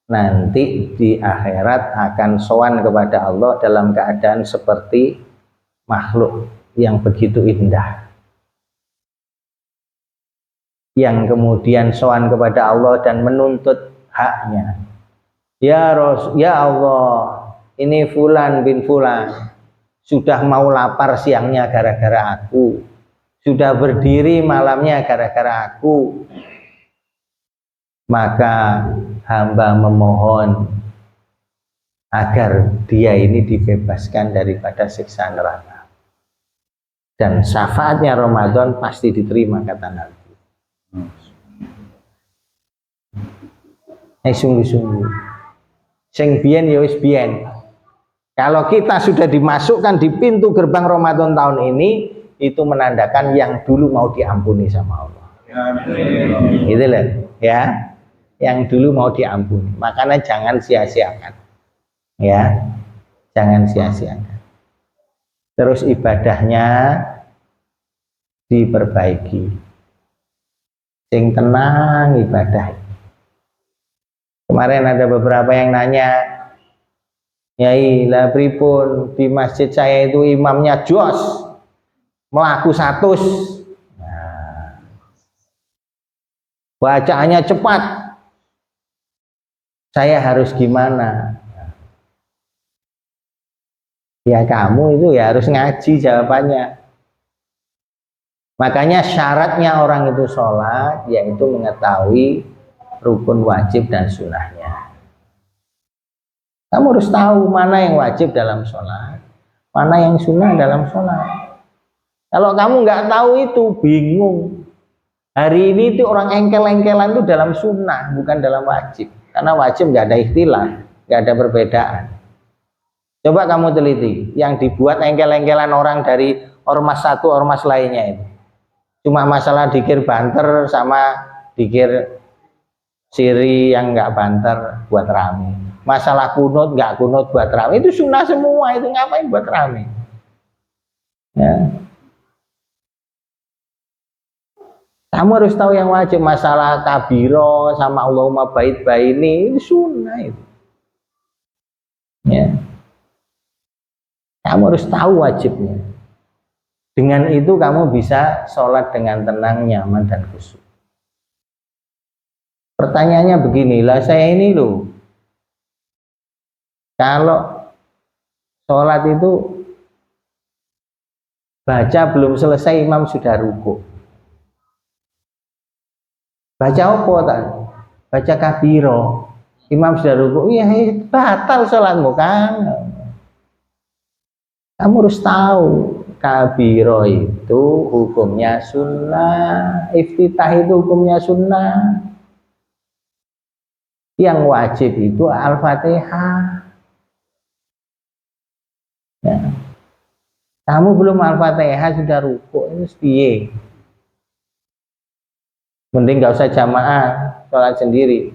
nanti di akhirat akan sowan kepada Allah dalam keadaan seperti makhluk yang begitu indah, yang kemudian sowan kepada Allah dan menuntut haknya. Ya Allah, ini Fulan bin Fulan sudah mau lapar siangnya gara-gara aku, sudah berdiri malamnya gara-gara aku. Maka hamba memohon agar dia ini dibebaskan daripada siksa neraka. Dan syafaatnya Ramadan pasti diterima, kata Nabi. Sungguh-sungguh. Sing biyen ya wis biyen. Kalau kita sudah dimasukkan di pintu gerbang Ramadan tahun ini, itu menandakan yang dulu mau diampuni sama Allah. Gitu loh, ya. yang dulu mau diampuni. Makanya jangan sia-siakan. Ya, jangan sia-siakan. Terus ibadahnya diperbaiki. Sing tenang ibadah. Kemarin ada beberapa yang nanya, Yai, lah pripun di masjid saya itu imamnya jos, melaku 100. Nah, bacaannya cepat. Saya harus gimana? Ya kamu itu ya harus ngaji jawabannya. Makanya syaratnya orang itu sholat yaitu mengetahui rukun wajib dan sunnahnya. Kamu harus tahu mana yang wajib dalam sholat, mana yang sunnah dalam sholat. Kalau kamu nggak tahu itu bingung. Hari ini itu orang engkel-engkelan itu dalam sunnah bukan dalam wajib. Karena wajib nggak ada ikhtilaf, nggak ada perbedaan. Coba kamu teliti yang dibuat engkel-engkelan orang dari ormas satu ormas lainnya itu. Cuma masalah dikir banter sama dikir siri yang nggak banter buat rame. Masalah kunut nggak kunut buat rame. Itu sunnah semua, itu ngapain buat rame? Ya. Kamu harus tahu yang wajib. Masalah kabiro sama Allahumma bait baini itu sunnah itu. Ya. Kamu harus tahu wajibnya. Dengan itu kamu bisa sholat dengan tenang, nyaman, dan khusyuk. Pertanyaannya begini, lah saya ini loh, kalau sholat itu baca belum selesai imam sudah ruku. Baca apa tak? Baca kabiro, imam sudah ruku, iya batal sholatmu kan? Kamu harus tahu kabiro itu hukumnya sunnah, iftitah itu hukumnya sunnah. Yang wajib itu Al-Fatihah. Ya. Kamu belum Al-Fatihah sudah rukuk, itu piye? Mending nggak usah jamaah, sholat sendiri.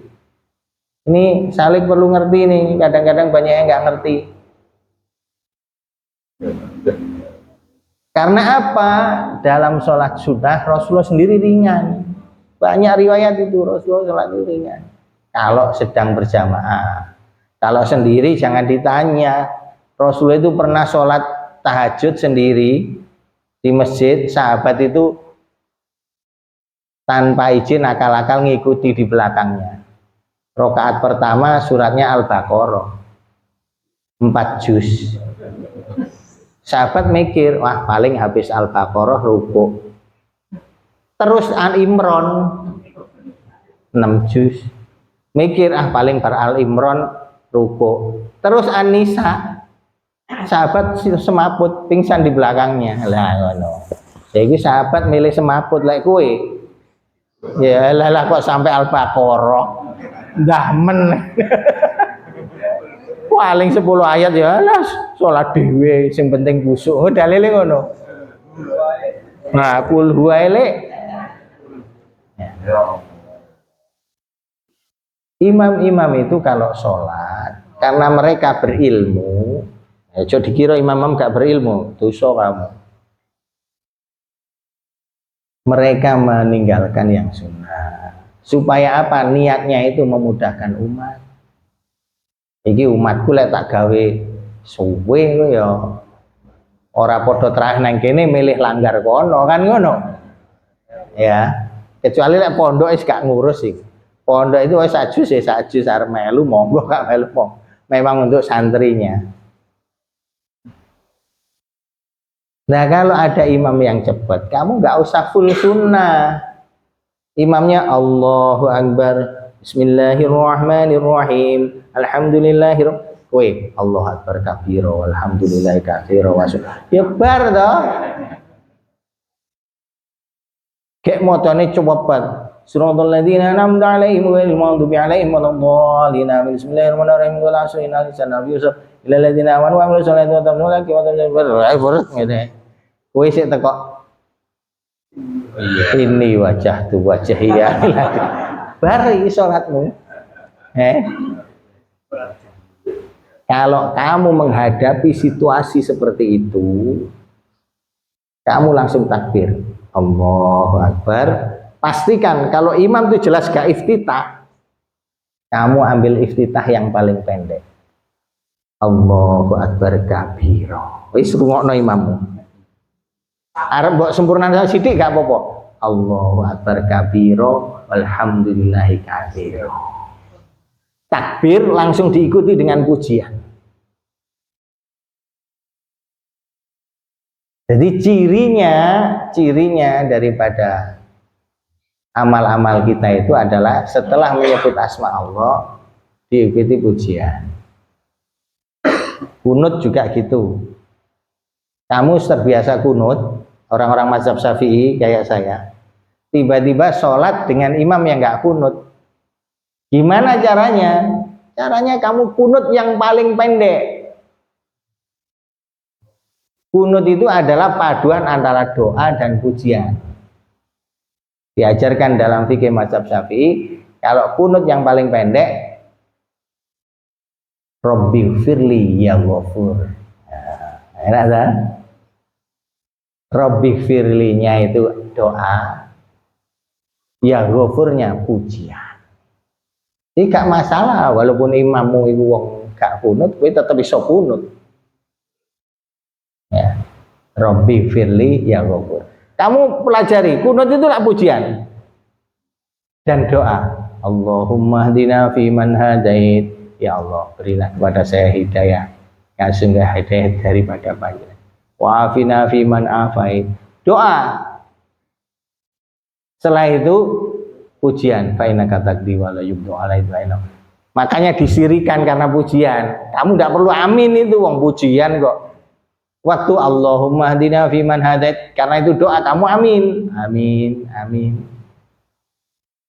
Ini Salik perlu ngerti nih, kadang-kadang banyak yang nggak ngerti. Karena apa? Dalam sholat sunnah Rasulullah sendiri ringan. Banyak riwayat itu Rasulullah sholat itu ringan. Kalau sedang berjamaah, kalau sendiri jangan ditanya. Rasulullah itu pernah sholat tahajud sendiri di masjid. Sahabat itu tanpa izin akal-akal ngikuti di belakangnya. Rakaat pertama suratnya Al-Baqarah 4 juz. Sahabat mikir, wah paling habis Al-Baqarah rukuk. Terus Al-Imran 6 juz. Mikir, paling bar Al-Imran rukuk. Terus An-Nisa, sahabat semaput pingsan di belakangnya. Lah ngono. Jadi sahabat milih semaput lek kowe. Ya lah kok sampai Al-Baqarah. Ndahmen. Paling 10 ayat ya lah salat dhewe sing penting kusuk. Oh dalile ngono. Nah, kul huwaile. Imam-imam itu kalau sholat karena mereka berilmu, ya coba dikira imam-imam gak berilmu, dosa kamu. Mereka meninggalkan yang sunnah. Supaya apa? Niatnya itu memudahkan umat. Iki umatku lek tak gawe suwe ya ora padha terah nang kene milih langgar kono kan ngono. Ya, kecuali lek pondok wis gak ngurus iki. Pondok itu wis sajus ya sajus arep melu monggo gak melu monggo. Memang untuk santrinya. Nah kalau ada imam yang cepat, kamu nggak usah full sunnah. Imamnya Allahu Akbar, Bismillahirrahmanirrahim, Alhamdulillahirrahmanirrahim. Woi, Allahu Akbar kabiro, Alhamdulillah kabiro, ya bar toh. Kayak motone cepat. Suratul ladzina an'amta 'alaihim ghairil maghdubi alaihim waladdallin. Bismillahirrahmanirrahim. Qul asrina lisan Yusuf ilal ladzina amanu wa amilus solihati wa tabi'u laki wa tabi'u ngene. Kowe sik teko ini wajah tu wajah ya. bar iki salatmu. Kalau kamu menghadapi situasi seperti itu, kamu langsung takbir. Allahu Akbar. Pastikan kalau imam itu jelas gak iftitah, kamu ambil iftitah yang paling pendek. Allahu Akbar kabira. Wis rungokno imammu. Arep mbok sempurnane sithik gak apa-apa. Allahu Akbar kabira walhamdulillahi katsira. Takbir langsung diikuti dengan pujian. Jadi cirinya daripada amal-amal kita itu adalah setelah menyebut asma Allah diikuti pujian. Kunut juga gitu. Kamu terbiasa kunut, orang-orang mazhab Syafi'i kayak saya. Tiba-tiba sholat dengan imam yang nggak kunut. Gimana caranya? Caranya kamu kunut yang paling pendek. Kunut itu adalah paduan antara doa dan pujian. Diajarkan dalam fikih mazhab Syafi'i, kalau kunut yang paling pendek, Rabbighfirli ya Ghafur. Enak kan? Rabbighfirlinya itu doa, ya Ghafurnya pujian. Ini gak masalah, walaupun imammu itu wong gak kunut, kowe tetep iso kunut. Ya. Rabbighfirli ya Ghafur. Kamu pelajari, kunut itu lah pujian dan doa. Allahumma hdina fi man hadait. Ya Allah, berilah kepada saya hidayah yang sungguh hidayah daripada panjenengan. Wa afina fi man afait. Doa. Setelah itu pujian. Fa innaka taqdi wa la yubdu alaihi. Makanya disirikan karena pujian. Kamu tidak perlu amin itu wong pujian kok. Waktu Allahumma hdina fi man hadait, karena itu doa kamu amin. Amin, amin.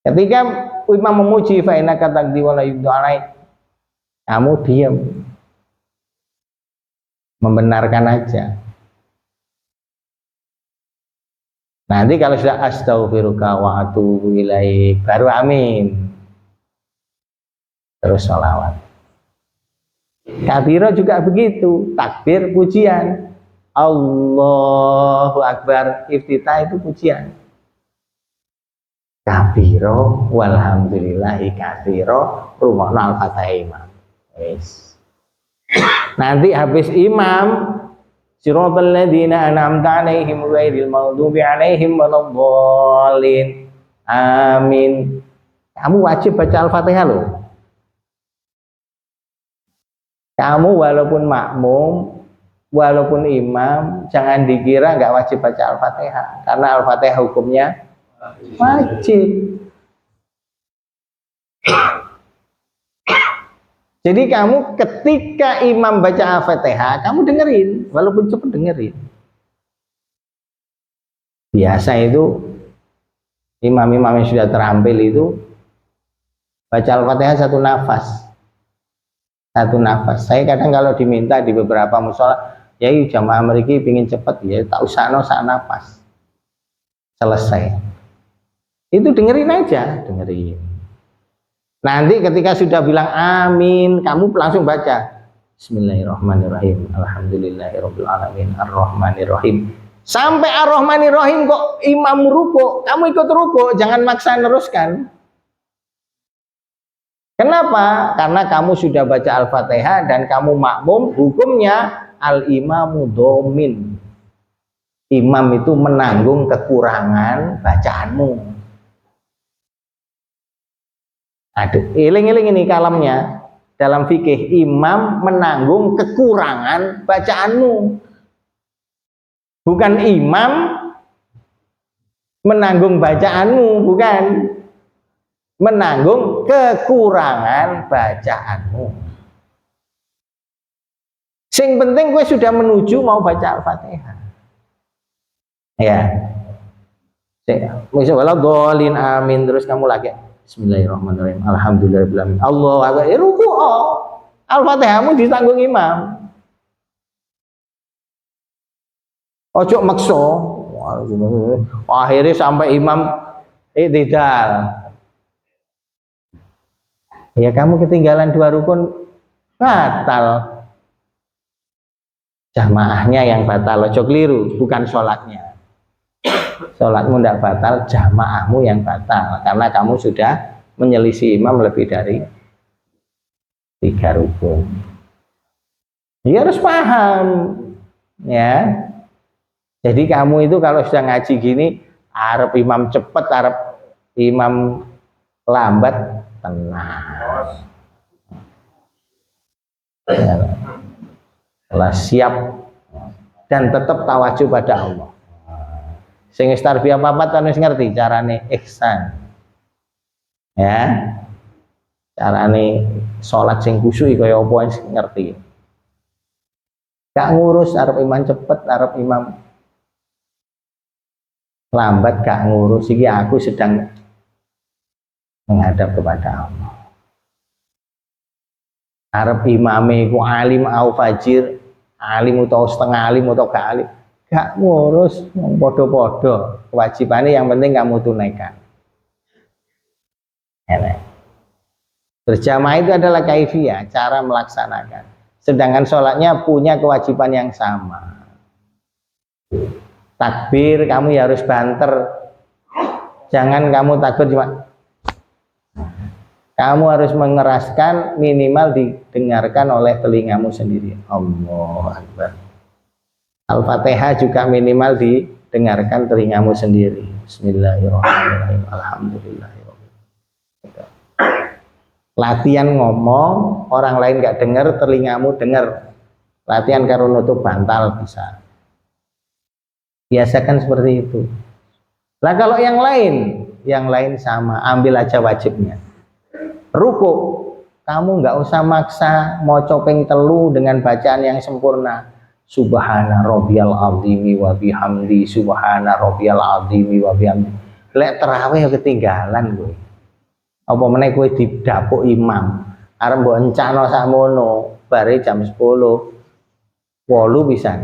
Ketika imam memuji fa innaka taqdi wa la yubdu alaihi, kamu diam. Membenarkan aja. Nanti kalau sudah astaghfiruka wa atubu ilaik baru amin. Terus sholawat. Kabiro juga begitu, takbir pujian. Allahu Akbar, iftitah itu pujian. Kabiro walhamdulillahi katsira, rumakna al-fatihah imam. Yes. Nanti habis imam, siratal ladzina an'amta 'alaihim ghairil maghdubi 'alaihim waladdallin. Amin. Kamu wajib baca Al-Fatihah loh. Kamu walaupun makmum, walaupun imam, jangan dikira nggak wajib baca Al-Fatihah, karena Al-Fatihah hukumnya wajib. Jadi kamu ketika imam baca Al-Fatihah, kamu dengerin, walaupun cepat dengerin. Biasa itu imam-imam yang sudah terampil itu baca Al-Fatihah satu nafas. Satu nafas. Saya kadang kalau diminta di beberapa musola, ya jamaah mriki pingin cepat, ya tak usahno sak nafas. Selesai. Itu dengerin aja, dengerin. Nanti ketika sudah bilang amin, kamu langsung baca Bismillahirrahmanirrahim, Alhamdulillahirabbil alamin, Arrahmanirrahim. Sampai Arrahmanirrahim kok imam ruku, kamu ikut ruku, jangan maksa neruskan. Kenapa? Karena kamu sudah baca Al-Fatihah dan kamu makmum, hukumnya al-imamu domin. Imam itu menanggung kekurangan bacaanmu. Aduh, eling-eling ini kalamnya. Dalam fikih, imam menanggung kekurangan bacaanmu. Bukan imam menanggung bacaanmu, bukan. Menanggung kekurangan bacaanmu. Sing penting gue sudah menuju mau baca Al-Fatihah. Ya. Misalnya dolin amin, terus kamu lagi Bismillahirrahmanirrahim, Alhamdulillahirrahmanirrahim, Allahu Akbar, ruku, Al-Fatihahmu ditanggung imam. Ojo makso. Akhirnya sampai imam i'tidal. Ya kamu ketinggalan 2 rukun, batal. Jamaahnya yang batal, ojo keliru, bukan sholatnya. Sholatmu tidak batal, jamaahmu yang batal, karena kamu sudah menyelisih imam lebih dari 3 rukun. Dia harus paham, ya. Jadi kamu itu kalau sudah ngaji gini, arep imam cepet, arep imam lambat, tenang. Ya. Lah siap dan tetap tawajuh pada Allah. Sing wis tarbiyah papat kan wis ngerti carane ihsan. Ya. Carane salat sing khusyuk kaya apa wis ngerti. Gak ngurus arep imam cepet, arep imam lambat, gak ngurus. Iki aku sedang menghadap kepada Allah. Arep imame ku alim au fajir, alim atau setengah alim atau gak alim, gak ngurus, podo-podo. Kewajibannya yang penting kamu tunaikan. Enak. Berjamaah itu adalah kaifiyah, cara melaksanakan. Sedangkan sholatnya punya kewajiban yang sama. Takbir kamu ya harus banter. Jangan kamu takbir cuma, kamu harus mengeraskan, minimal didengarkan oleh telingamu sendiri. Allahu Akbar. Al-Fatihah juga minimal didengarkan telingamu sendiri. Bismillahirrahmanirrahim. Alhamdulillahirrahmanirrahim. Latihan ngomong, orang lain gak dengar, telingamu dengar. Latihan karo nutup bantal bisa. Biasakan seperti itu. Lah kalau yang lain sama, ambil aja wajibnya. Ruku, kamu nggak usah maksa mau copeng telu dengan bacaan yang sempurna. Subhana rabbiyal azimi wa bihamdi, subhana rabbiyal azimi wa bihamdi. Lek terawih ketinggalan gue. Apa meneh kowe didapuk imam, arep mbok encana sakmono, bare jam 10. 8 pisan.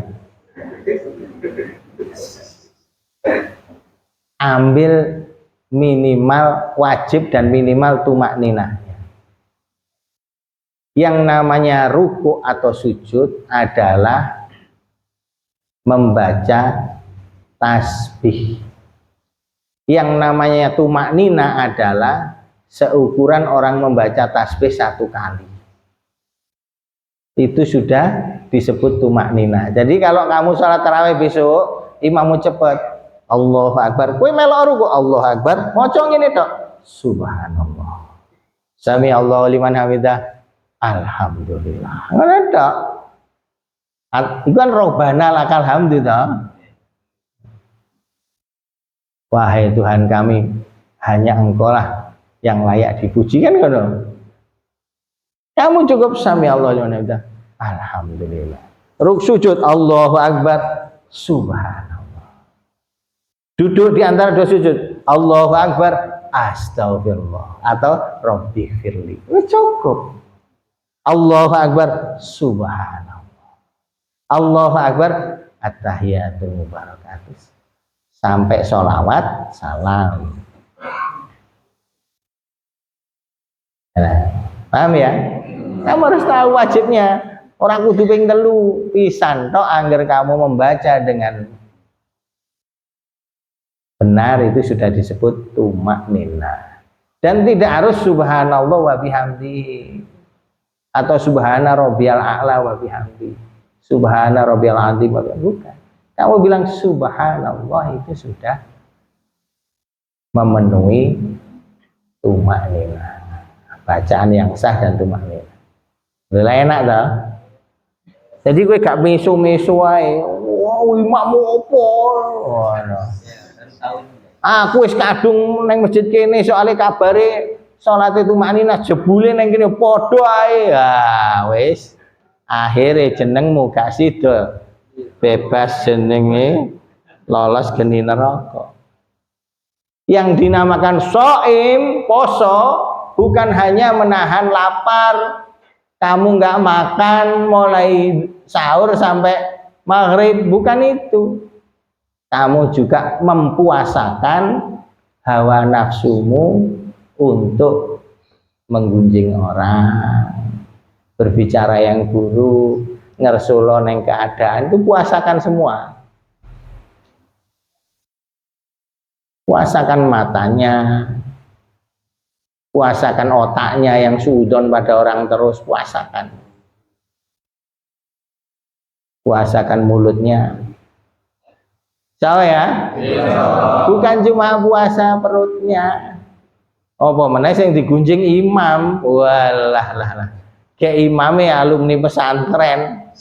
Ambil minimal wajib dan minimal tumak ninahnya. Yang namanya ruku atau sujud adalah membaca tasbih. Yang namanya tumak nina adalah seukuran orang membaca tasbih 1 kali. Itu sudah disebut tumak nina. Jadi kalau kamu sholat tarawih besok, imammu cepat, Allahu Akbar, kowe melok ruku, Allahu Akbar, maca ngene tok, subhanallah, sami Allahu liman hamidah, alhamdulillah. Ngono tok. Iku kan robbana lakal hamdu to. Wahai Tuhan kami, hanya Engkau lah yang layak dipuji, kan ngono. Kamu cukup sami Allahu liman hamidah, alhamdulillah. Sujud Allahu Akbar, subhanallah. Duduk di antara 2 sujud, Allahu Akbar, astagfirullah, atau Rabbi firli. Cukup. Allahu Akbar, subhanallah. Allahu Akbar, at-tahiyatul mubarakatuh. Sampai sholawat, salam. Nah, paham ya? Kamu harus tahu wajibnya. Orang kudu ping 3 pisan tok angger kamu membaca dengan benar, itu sudah disebut tumak nina. Dan tidak harus subhanallah wa bihamdi atau subhana rabbiyal a'la wa bihamdi, subhana rabbiyal azim wa bihamdi. Bukan. Kamu bilang subhanallah itu sudah memenuhi tumak nina, bacaan yang sah dan tumak nina. Lha enak dah. Jadi gue gak mesu-mesu wae. Wow, imammu opo? Ngono. Aku wis kadung nang masjid kene soalnya kabare salate tumakninah jebule nang kene padha ae. Ah wis. Akhire jenengmu gak sida. Bebas jenenge, lolos geni neraka. Yang dinamakan shaim, poso, bukan hanya menahan lapar. Kamu nggak makan mulai sahur sampai maghrib, bukan itu. Kamu juga mempuasakan hawa nafsumu untuk menggunjing orang, berbicara yang buruk, ngersulo neng keadaan, itu puasakan semua. Puasakan matanya, puasakan otaknya yang suudon pada orang terus, puasakan. Puasakan mulutnya. Tahu ya? Bukan cuma puasa perutnya. Apa meneh sing digunjing imam. Walah lah. Kayak imamnya alumni pesantren.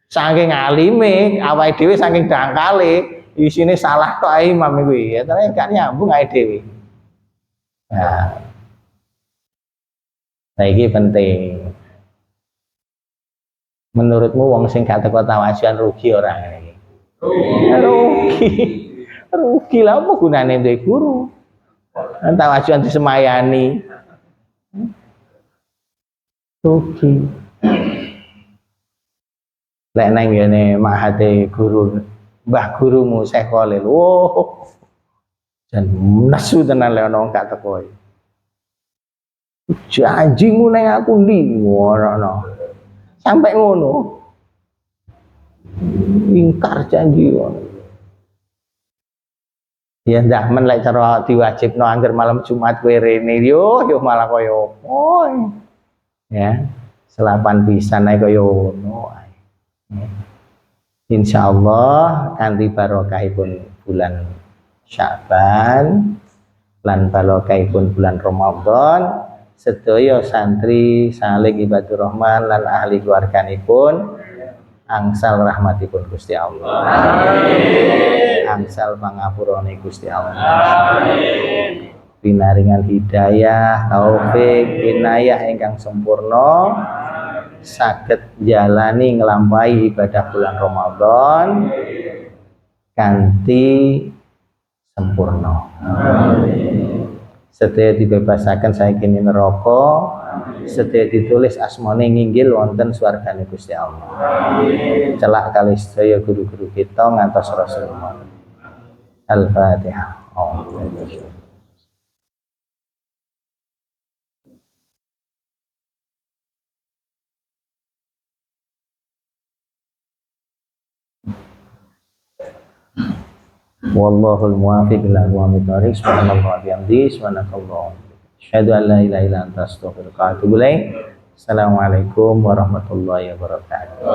Saking alime, awake dhewe saking dangkale. Isine salah tok ae imam kuwi ya ternyata gak nyambung ae dhewe. Nah. Saiki penting. Menurutmu wong sing gak teko tawajuan rugi ora iki? Rugi lah apa gunane duwe guru? Tawajuan disemayani. Rugi. Lek nang ngene mahate guru Mbah gurumu Syekh Khalil, jan nesu tenan lek ana gak teko. Janjimu nang aku ndi ngono. Sampai ngono. Ingkar janji ngono. Ya ndak men lek cara diwajibno angger malam Jumat kowe rene yo malah kaya opo. Ya, selapan pisan ae kaya ngono ae. Insyaallah kanthi barokahipun bulan Sya'ban lan barokahipun bulan Ramadan sedaya santri saling ibadur rahman lan ahli keluarganipun angsal rahmatipun Gusti Allah. Amin. Angsal pangapurane Gusti Allah. Amin. Pinaringan hidayah, taufik, inayah ingkang sempurna saged jalani nglampahi ibadah bulan Ramadan kanthi sempurna. Amin. Sedaya dibebasaken saking neraka, sedaya ditulis asmane nginggil wonten swargane Gusti Allah. Amin. Celak kali sedaya guru-guru kita ngantos Rasulullah. Al-Fatihah. Wallahul muwaffiq ila aqwamit thoriq. Subhanallah wa bihamdihi, subhanakallah. Asyhadu an la ilaha illa anta astaghfiruka wa atubu ilaik. Assalamualaikum warahmatullahi wabarakatuh.